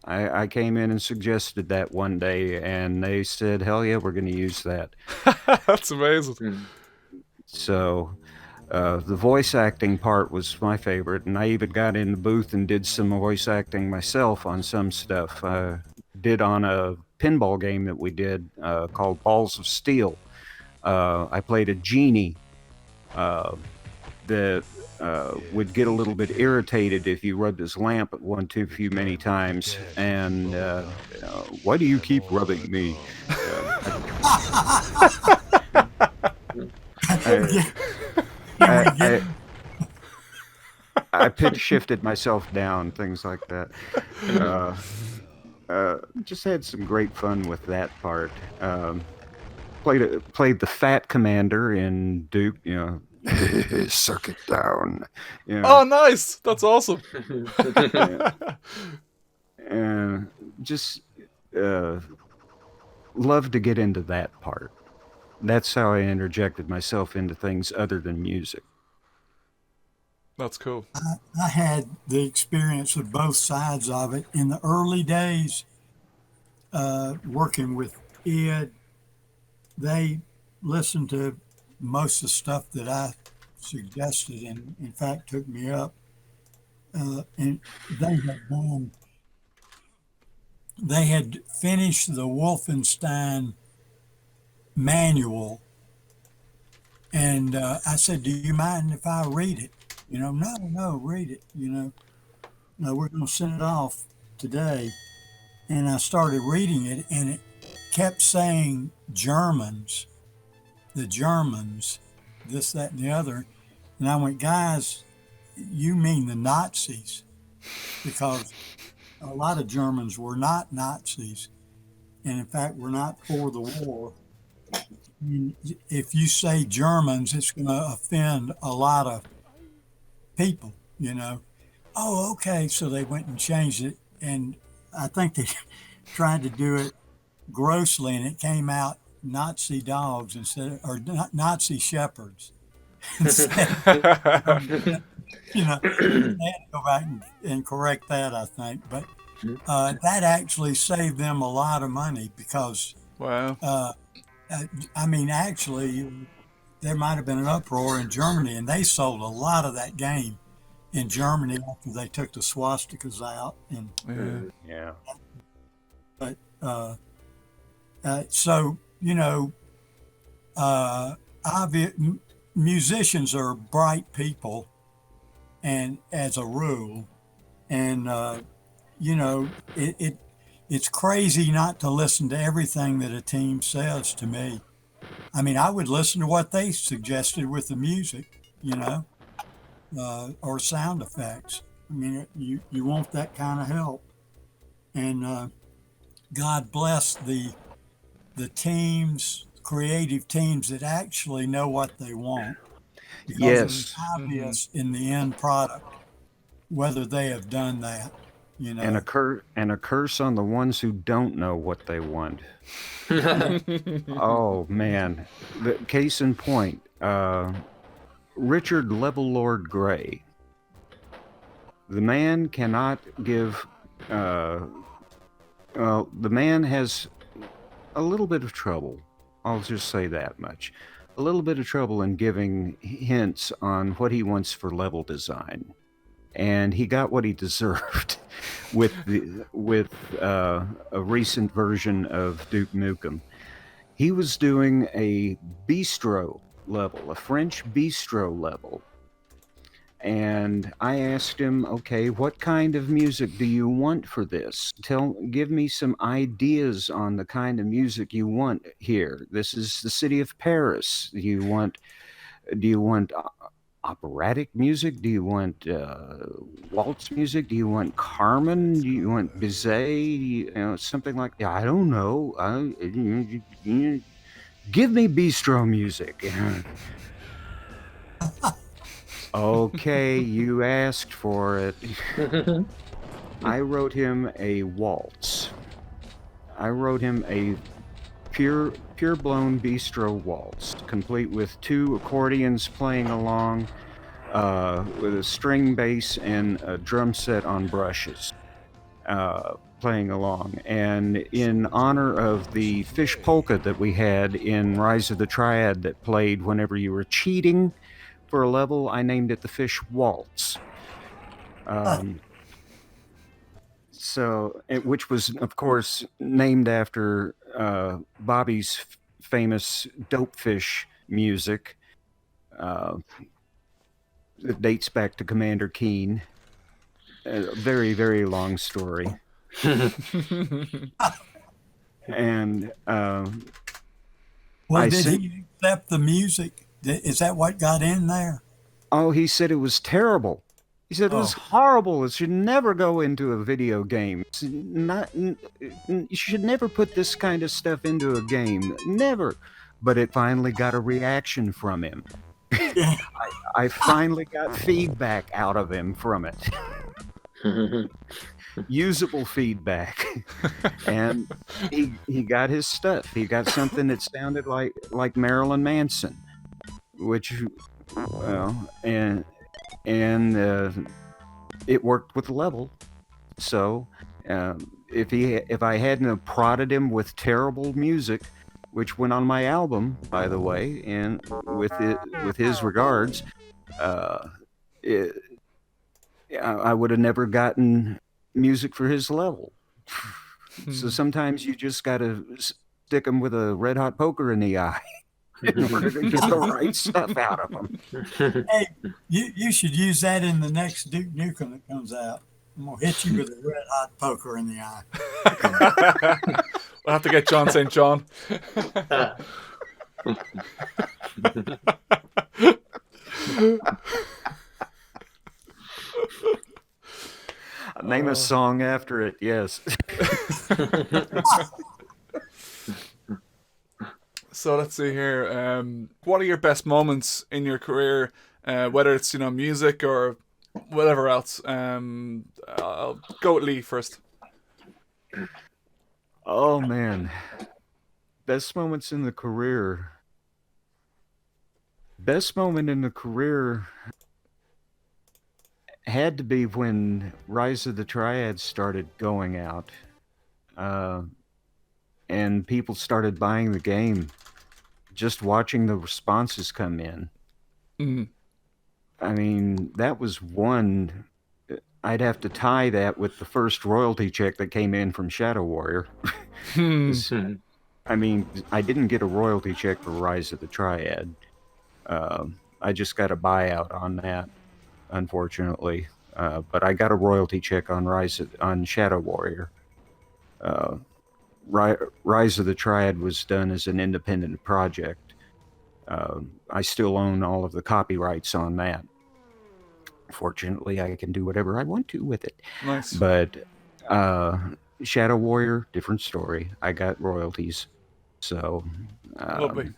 Speaker 2: I came in and suggested that one day, and they said, hell yeah, we're going to use that.
Speaker 1: That's amazing.
Speaker 2: So the voice acting part was my favorite, and I even got in the booth and did some voice acting myself on some stuff. Did on a pinball game that we did called Balls of Steel. I played a genie that would get a little bit irritated if you rubbed his lamp at one too few many times. And why do you keep rubbing me? I pitch shifted myself down, things like that. Just had some great fun with that part. Played the fat commander in Duke, circuit down.
Speaker 1: Oh, nice. That's awesome.
Speaker 2: Just love to get into that part. That's how I interjected myself into things other than music.
Speaker 1: That's cool.
Speaker 4: I had the experience of both sides of it. In the early days, working with Ed, they listened to most of the stuff that I suggested and, in fact, took me up. And they had finished the Wolfenstein manual. And I said, do you mind if I read it? No, read it. No, we're going to send it off today. And I started reading it, and it kept saying Germans, the Germans, this, that, and the other. And I went, guys, you mean the Nazis? Because a lot of Germans were not Nazis. And in fact, were not for the war. I mean, if you say Germans, it's going to offend a lot of people, Oh, okay. So they went and changed it. And I think they tried to do it grossly, and it came out Nazi dogs instead of, or Nazi shepherds. Instead, they had to go back and correct that, I think. But that actually saved them a lot of money because,
Speaker 1: wow.
Speaker 4: Actually, there might have been an uproar in Germany, and they sold a lot of that game in Germany after they took the swastikas out. And
Speaker 2: yeah.
Speaker 4: But musicians are bright people, and as a rule, and it's crazy not to listen to everything that a team says to me. I mean, I would listen to what they suggested with the music, or sound effects. I mean, you want that kind of help. And God bless the teams, creative teams that actually know what they want. Because it's obvious in the end product whether they have done that.
Speaker 2: And a curse on the ones who don't know what they want. Oh man, the case in point, Richard Level Lord Gray. The man cannot give. The man has a little bit of trouble. I'll just say that much. A little bit of trouble in giving hints on what he wants for level design. And he got what he deserved with a recent version of Duke Nukem. He was doing a bistro level, a French bistro level. And I asked him, okay, what kind of music do you want for this? Give me some ideas on the kind of music you want here. This is the city of Paris. Do you want operatic music? Do you want waltz music? Do you want Carmen? Do you want Bizet? Something like that. I don't know. Give me bistro music. Okay, you asked for it. I wrote him a waltz. I wrote him a pure blown bistro waltz, complete with 2 accordions playing along, with a string bass and a drum set on brushes, playing along. And in honor of the fish polka that we had in Rise of the Triad that played whenever you were cheating for a level, I named it the Fish Waltz. Which was, of course, named after Bobby's famous Dope Fish music. It dates back to Commander Keen. A very, very long story. And
Speaker 4: did he accept the music? Is that what got in there?
Speaker 2: Oh, he said it was terrible. He said it was horrible. It should never go into a video game. You should never put this kind of stuff into a game. Never. But it finally got a reaction from him. I finally got feedback out of him from it. Usable feedback. And he got his stuff. He got something that sounded like Marilyn Manson, which, well, and it worked with the level. So if I hadn't prodded him with terrible music, which went on my album, by the way, and with his regards, I would have never gotten music for his level. So sometimes you just got to stick him with a red hot poker in the eye in order to get the right stuff out of them.
Speaker 4: Hey, you should use that in the next Duke Nukem that comes out. I'm going to hit you with a red hot poker in the eye.
Speaker 1: We'll have to get John St. John.
Speaker 2: Name a song after it, yes.
Speaker 1: So let's see here. What are your best moments in your career, whether it's music or whatever else? I'll go with Lee first.
Speaker 2: Oh man, best moments in the career. Best moment in the career had to be when Rise of the Triad started going out, and people started buying the game. Just watching the responses come in.
Speaker 1: Mm.
Speaker 2: I mean, that was one. I'd have to tie that with the first royalty check that came in from Shadow Warrior. I mean, I didn't get a royalty check for Rise of the Triad. I just got a buyout on that, unfortunately. But I got a royalty check on Shadow Warrior. Rise of the Triad was done as an independent project. I still own all of the copyrights on that. Fortunately, I can do whatever I want to with it.
Speaker 1: Nice.
Speaker 2: But Shadow Warrior, different story. I got royalties. So
Speaker 1: Lovely.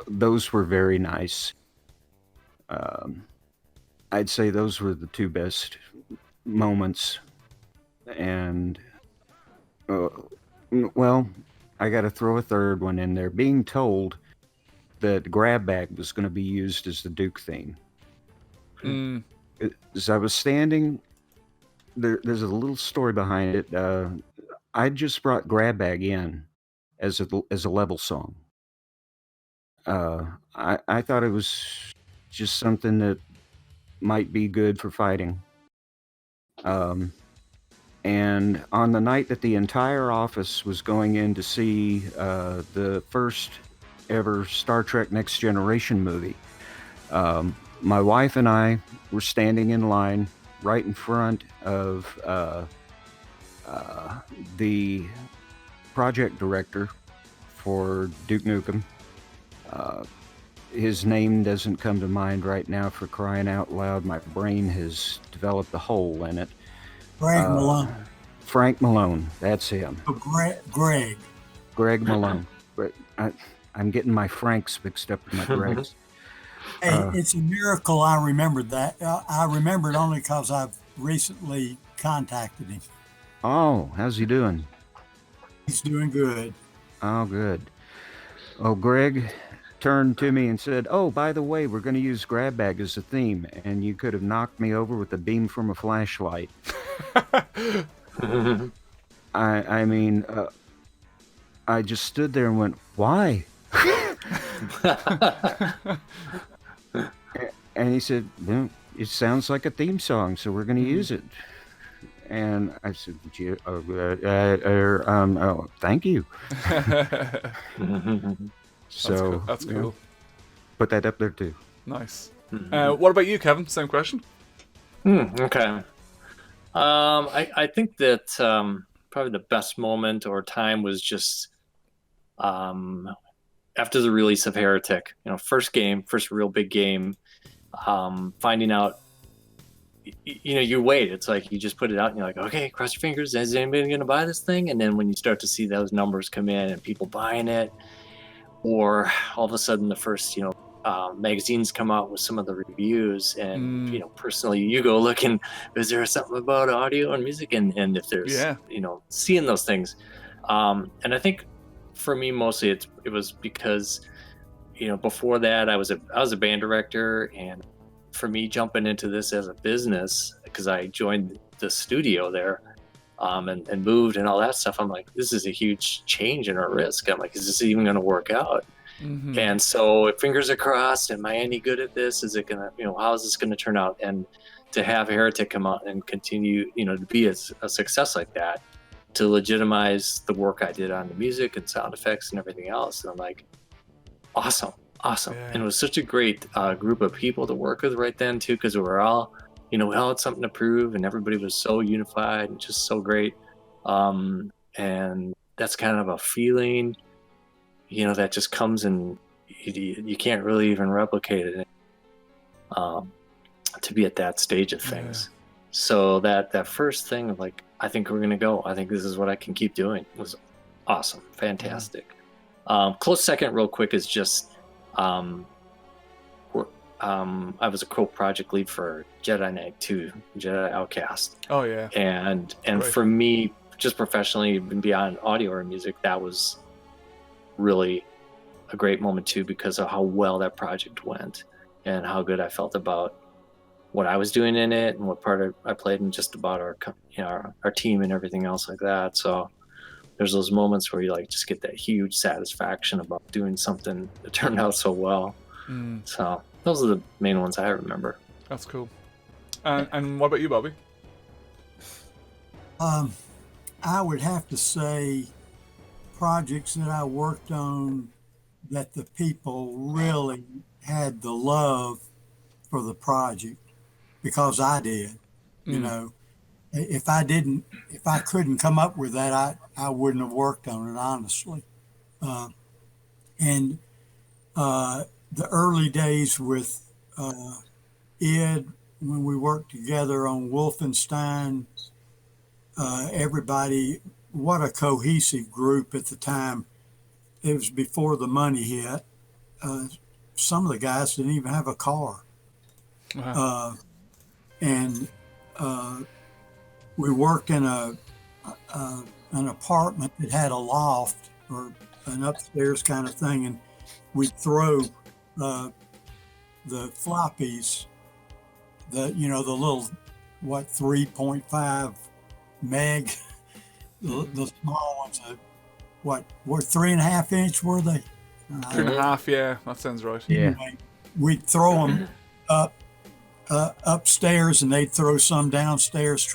Speaker 2: Those were very nice. I'd say those were the 2 best moments. And well, I got to throw a third one in there. Being told that Grab Bag was going to be used as the Duke theme. As I was standing there's a little story behind it. I just brought Grab Bag in as a level song. I thought it was just something that might be good for fighting. And on the night that the entire office was going in to see the first ever Star Trek Next Generation movie, my wife and I were standing in line right in front of the project director for Duke Nukem. His name doesn't come to mind right now, for crying out loud. My brain has developed a hole in it.
Speaker 4: Greg Malone.
Speaker 2: Frank Malone, that's him.
Speaker 4: Oh, Greg.
Speaker 2: Greg Malone. I'm getting my Franks mixed up with my Gregs.
Speaker 4: Hey, it's a miracle I remembered that. I remembered only because I've recently contacted him.
Speaker 2: Oh, how's he doing?
Speaker 4: He's doing good.
Speaker 2: Oh, good. Oh, Greg turned to me and said, "Oh, by the way, we're going to use Grab Bag as a theme, and you could have knocked me over with a beam from a flashlight." I mean, I just stood there and went, "Why?" And he said, "Well, it sounds like a theme song, so we're going to use it." And I said, oh, "Thank you." So
Speaker 1: That's cool.
Speaker 2: Put that up there too.
Speaker 1: Nice. What about you, Kevin? Same question.
Speaker 3: Okay. I think that probably the best moment or time was just after the release of Heretic. First real big game. Finding out, you wait. It's like you just put it out and you're like, okay, cross your fingers. Is anybody going to buy this thing? And then when you start to see those numbers come in and people buying it, or all of a sudden the first, magazines come out with some of the reviews, and personally you go looking, is there something about audio and music, and if there's seeing those things, and I think for me mostly it was because before that I was a band director, and for me jumping into this as a business, because I joined the studio there and moved and all that stuff, I'm like, this is a huge change in our risk. I'm like, is this even going to work out? And so fingers are crossed. Am I any good at this? Is it gonna, how is this gonna turn out? And to have Heretic come out and continue, to be a success like that, to legitimize the work I did on the music and sound effects and everything else. And I'm like, awesome. Yeah. And it was such a great group of people to work with right then too, because we were all, we all had something to prove, and everybody was so unified and just so great. And that's kind of a feeling, that just comes, and you can't really even replicate it to be at that stage of things. So that first thing of like, I think we're gonna go, I think this is what I can keep doing, was awesome, fantastic. Close second real quick is just I was a co-project lead for Jedi Knight 2, Jedi Outcast.
Speaker 1: Oh yeah.
Speaker 3: And
Speaker 1: right.
Speaker 3: For me, just professionally, even beyond audio or music, that was really a great moment too, because of how well that project went and how good I felt about what I was doing in it and what part I played, and just about our team and everything else like that. So there's those moments where you just get that huge satisfaction about doing something that turned out so well. So those are the main ones I remember.
Speaker 1: That's cool. And what about you, Bobby?
Speaker 4: I would have to say projects that I worked on that the people really had the love for the project, because I did. If I couldn't come up with that, I wouldn't have worked on it, honestly. And the early days with Ed, when we worked together on Wolfenstein, everybody, what a cohesive group at the time. It was before the money hit. Some of the guys didn't even have a car.
Speaker 1: Wow.
Speaker 4: And we worked in an apartment that had a loft or an upstairs kind of thing, and we'd throw the floppies, the little 3.5 meg, the small ones, were 3.5 inch, were they?
Speaker 1: 3.5, yeah, that sounds right.
Speaker 4: Anyway, we'd throw them upstairs, and they'd throw some downstairs.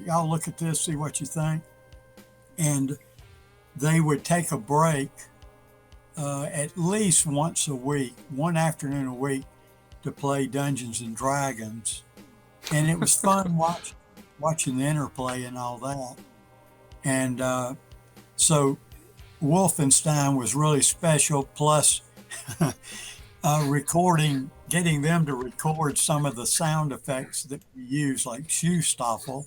Speaker 4: Y'all look at this, see what you think. And they would take a break at least once a week, one afternoon a week, to play Dungeons and Dragons. And it was fun watching the interplay and all that. And so Wolfenstein was really special, plus getting them to record some of the sound effects that we use, like Shoestoffel.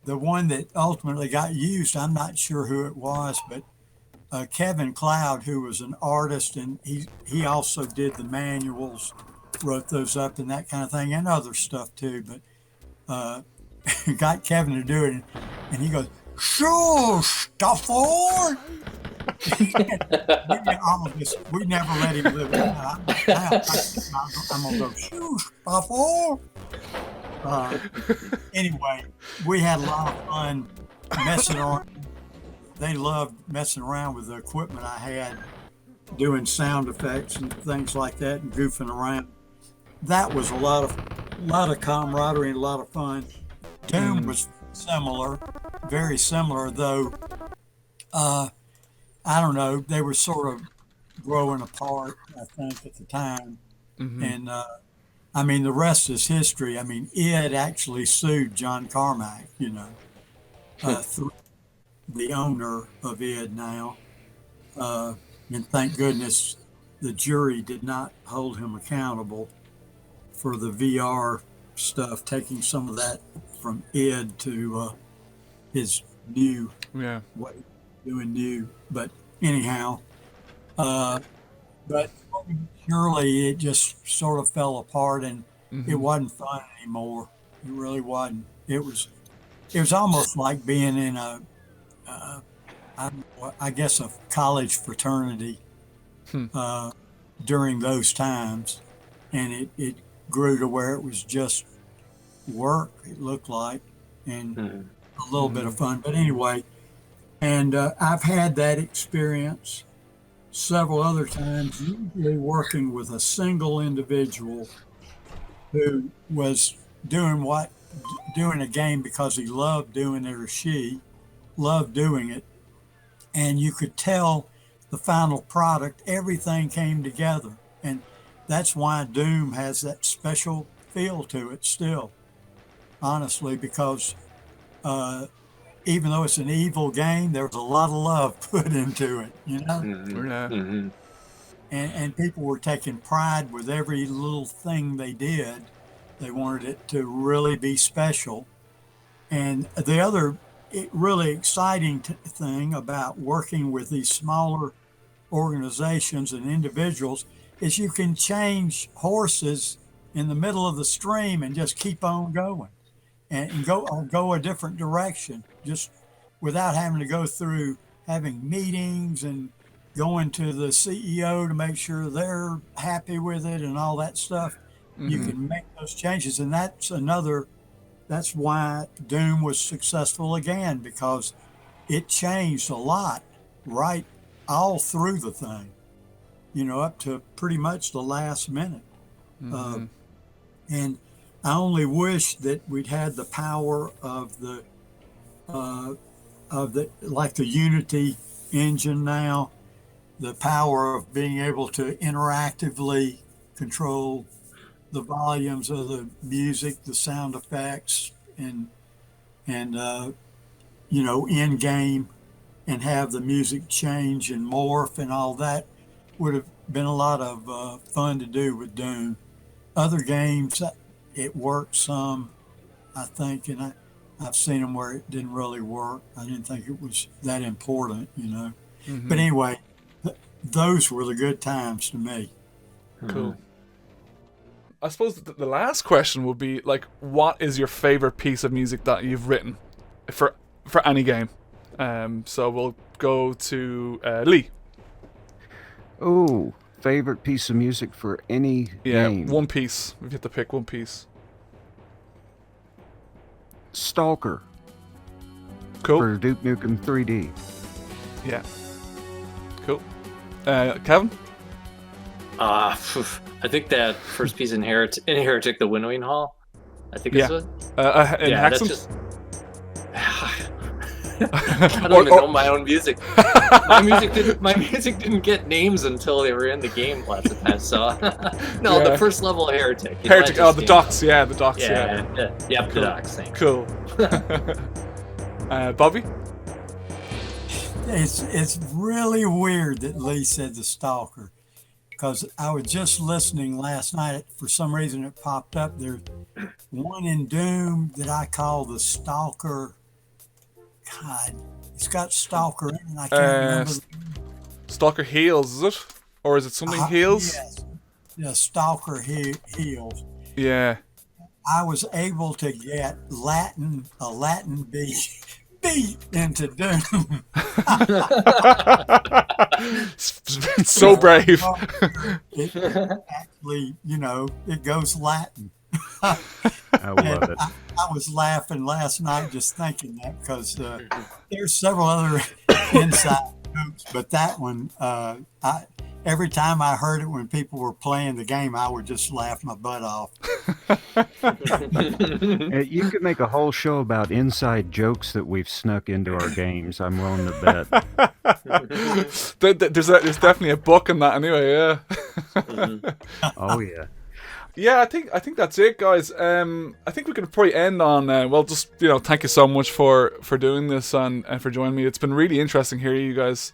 Speaker 4: The one that ultimately got used, I'm not sure who it was, but Kevin Cloud, who was an artist, and he also did the manuals, wrote those up and that kind of thing, and other stuff too. But got Kevin to do it, and he goes, "Sure, Stuffer." We never let him live it out. I'm gonna go, "Sure, Stuffer." Anyway, we had a lot of fun messing around. They loved messing around with the equipment I had, doing sound effects and things like that, and goofing around. That was a lot of camaraderie and a lot of fun. Doom was similar, very similar, though. I don't know. They were sort of growing apart, I think, at the time. And I mean, the rest is history. I mean, Ed actually sued John Carmack, through the owner of Ed now. And thank goodness the jury did not hold him accountable for the VR stuff, taking some of that from Ed to his new, what he's doing new. But anyhow, but surely it just sort of fell apart, and it wasn't fun anymore. It really wasn't. It was almost like being in I guess a college fraternity during those times, and it grew to where it was just work, it looked like, and a little bit of fun. But anyway, and I've had that experience several other times, usually working with a single individual who was doing a game because he loved doing it, or she loved doing it, and you could tell the final product, everything came together. And that's why Doom has that special feel to it still, honestly, because even though it's an evil game, there's a lot of love put into it, And people were taking pride with every little thing they did. They wanted it to really be special. And the other really exciting thing about working with these smaller organizations and individuals is you can change horses in the middle of the stream and just keep on going and go a different direction, just without having to go through having meetings and going to the CEO to make sure they're happy with it and all that stuff. You can make those changes, and that's why Doom was successful again, because it changed a lot right all through the thing, up to pretty much the last minute. And I only wish that we'd had the power of the like the Unity engine now, the power of being able to interactively control the volumes of the music, the sound effects, and in game, and have the music change and morph and all that would have been a lot of fun to do with Doom. Other games, it worked some, I think, and I've seen them where it didn't really work. I didn't think it was that important, But anyway, those were the good times to me.
Speaker 1: Cool. I suppose the last question would be, like, what is your favorite piece of music that you've written for any game? So we'll go to Lee.
Speaker 2: Oh, favorite piece of music for any game?
Speaker 1: One piece. We get to pick one piece.
Speaker 2: Stalker.
Speaker 1: Cool.
Speaker 2: For Duke Nukem 3D.
Speaker 1: Yeah. Cool. Kevin?
Speaker 3: I think that first piece in Heretic, the Winnowing Hall. I think it's what.
Speaker 1: In Hexen?
Speaker 3: That's just. I don't even know my own music. My music didn't get names until they were in the game lots of times. So the first level of Heretic.
Speaker 1: Heretic. The docks. The docks.
Speaker 3: Yeah,
Speaker 1: cool.
Speaker 3: The docks. Thanks.
Speaker 1: Cool. Bobby?
Speaker 4: It's really weird that Lee said the Stalker, because I was just listening last night. For some reason, it popped up. There's one in Doom that I call the Stalker. God, it's got Stalker in it, and I can't remember.
Speaker 1: Stalker Heals, is it? Or is it something Heals?
Speaker 4: Yes, the Stalker Heals.
Speaker 1: Yeah.
Speaker 4: I was able to get a Latin beat into Doom.
Speaker 1: So brave.
Speaker 4: It actually, it goes Latin.
Speaker 2: I love it.
Speaker 4: I was laughing last night just thinking that, because there's several other inside jokes, but that one, every time I heard it when people were playing the game, I would just laugh my butt off.
Speaker 2: You could make a whole show about inside jokes that we've snuck into our games. I'm willing to bet.
Speaker 1: There's definitely a book in that anyway. Yeah.
Speaker 2: Oh yeah.
Speaker 1: Yeah, I think that's it, guys. I think we can probably end on just thank you so much for doing this and for joining me. It's been really interesting hearing you guys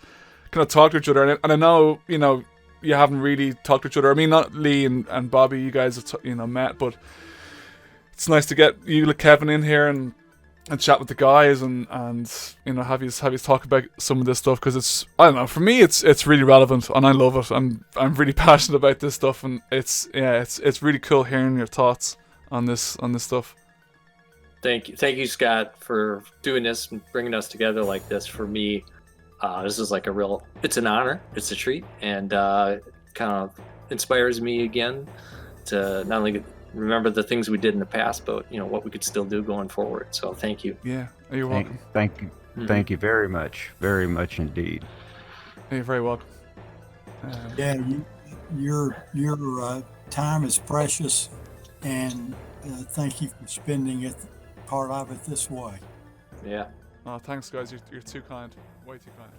Speaker 1: kind of talk to each other, and I know you haven't really talked to each other. I mean, not Lee and Bobby, you guys have met, but it's nice to get you, Kevin, in here and chat with the guys and have you talk about some of this stuff, because it's, I don't know, for me it's really relevant and I love it, and I'm really passionate about this stuff, and it's really cool hearing your thoughts on this stuff.
Speaker 3: Thank you, Scott, for doing this and bringing us together like this. For me, this is like it's an honor, it's a treat, and kind of inspires me again to not only remember the things we did in the past, but what we could still do going forward. So thank you.
Speaker 1: Yeah, you're welcome.
Speaker 2: Thank you. Thank you very much indeed.
Speaker 1: You're very welcome.
Speaker 4: Yeah, your time is precious, and thank you for spending part of it this way.
Speaker 3: Yeah.
Speaker 1: Oh, thanks, guys. You're too kind. Way too kind.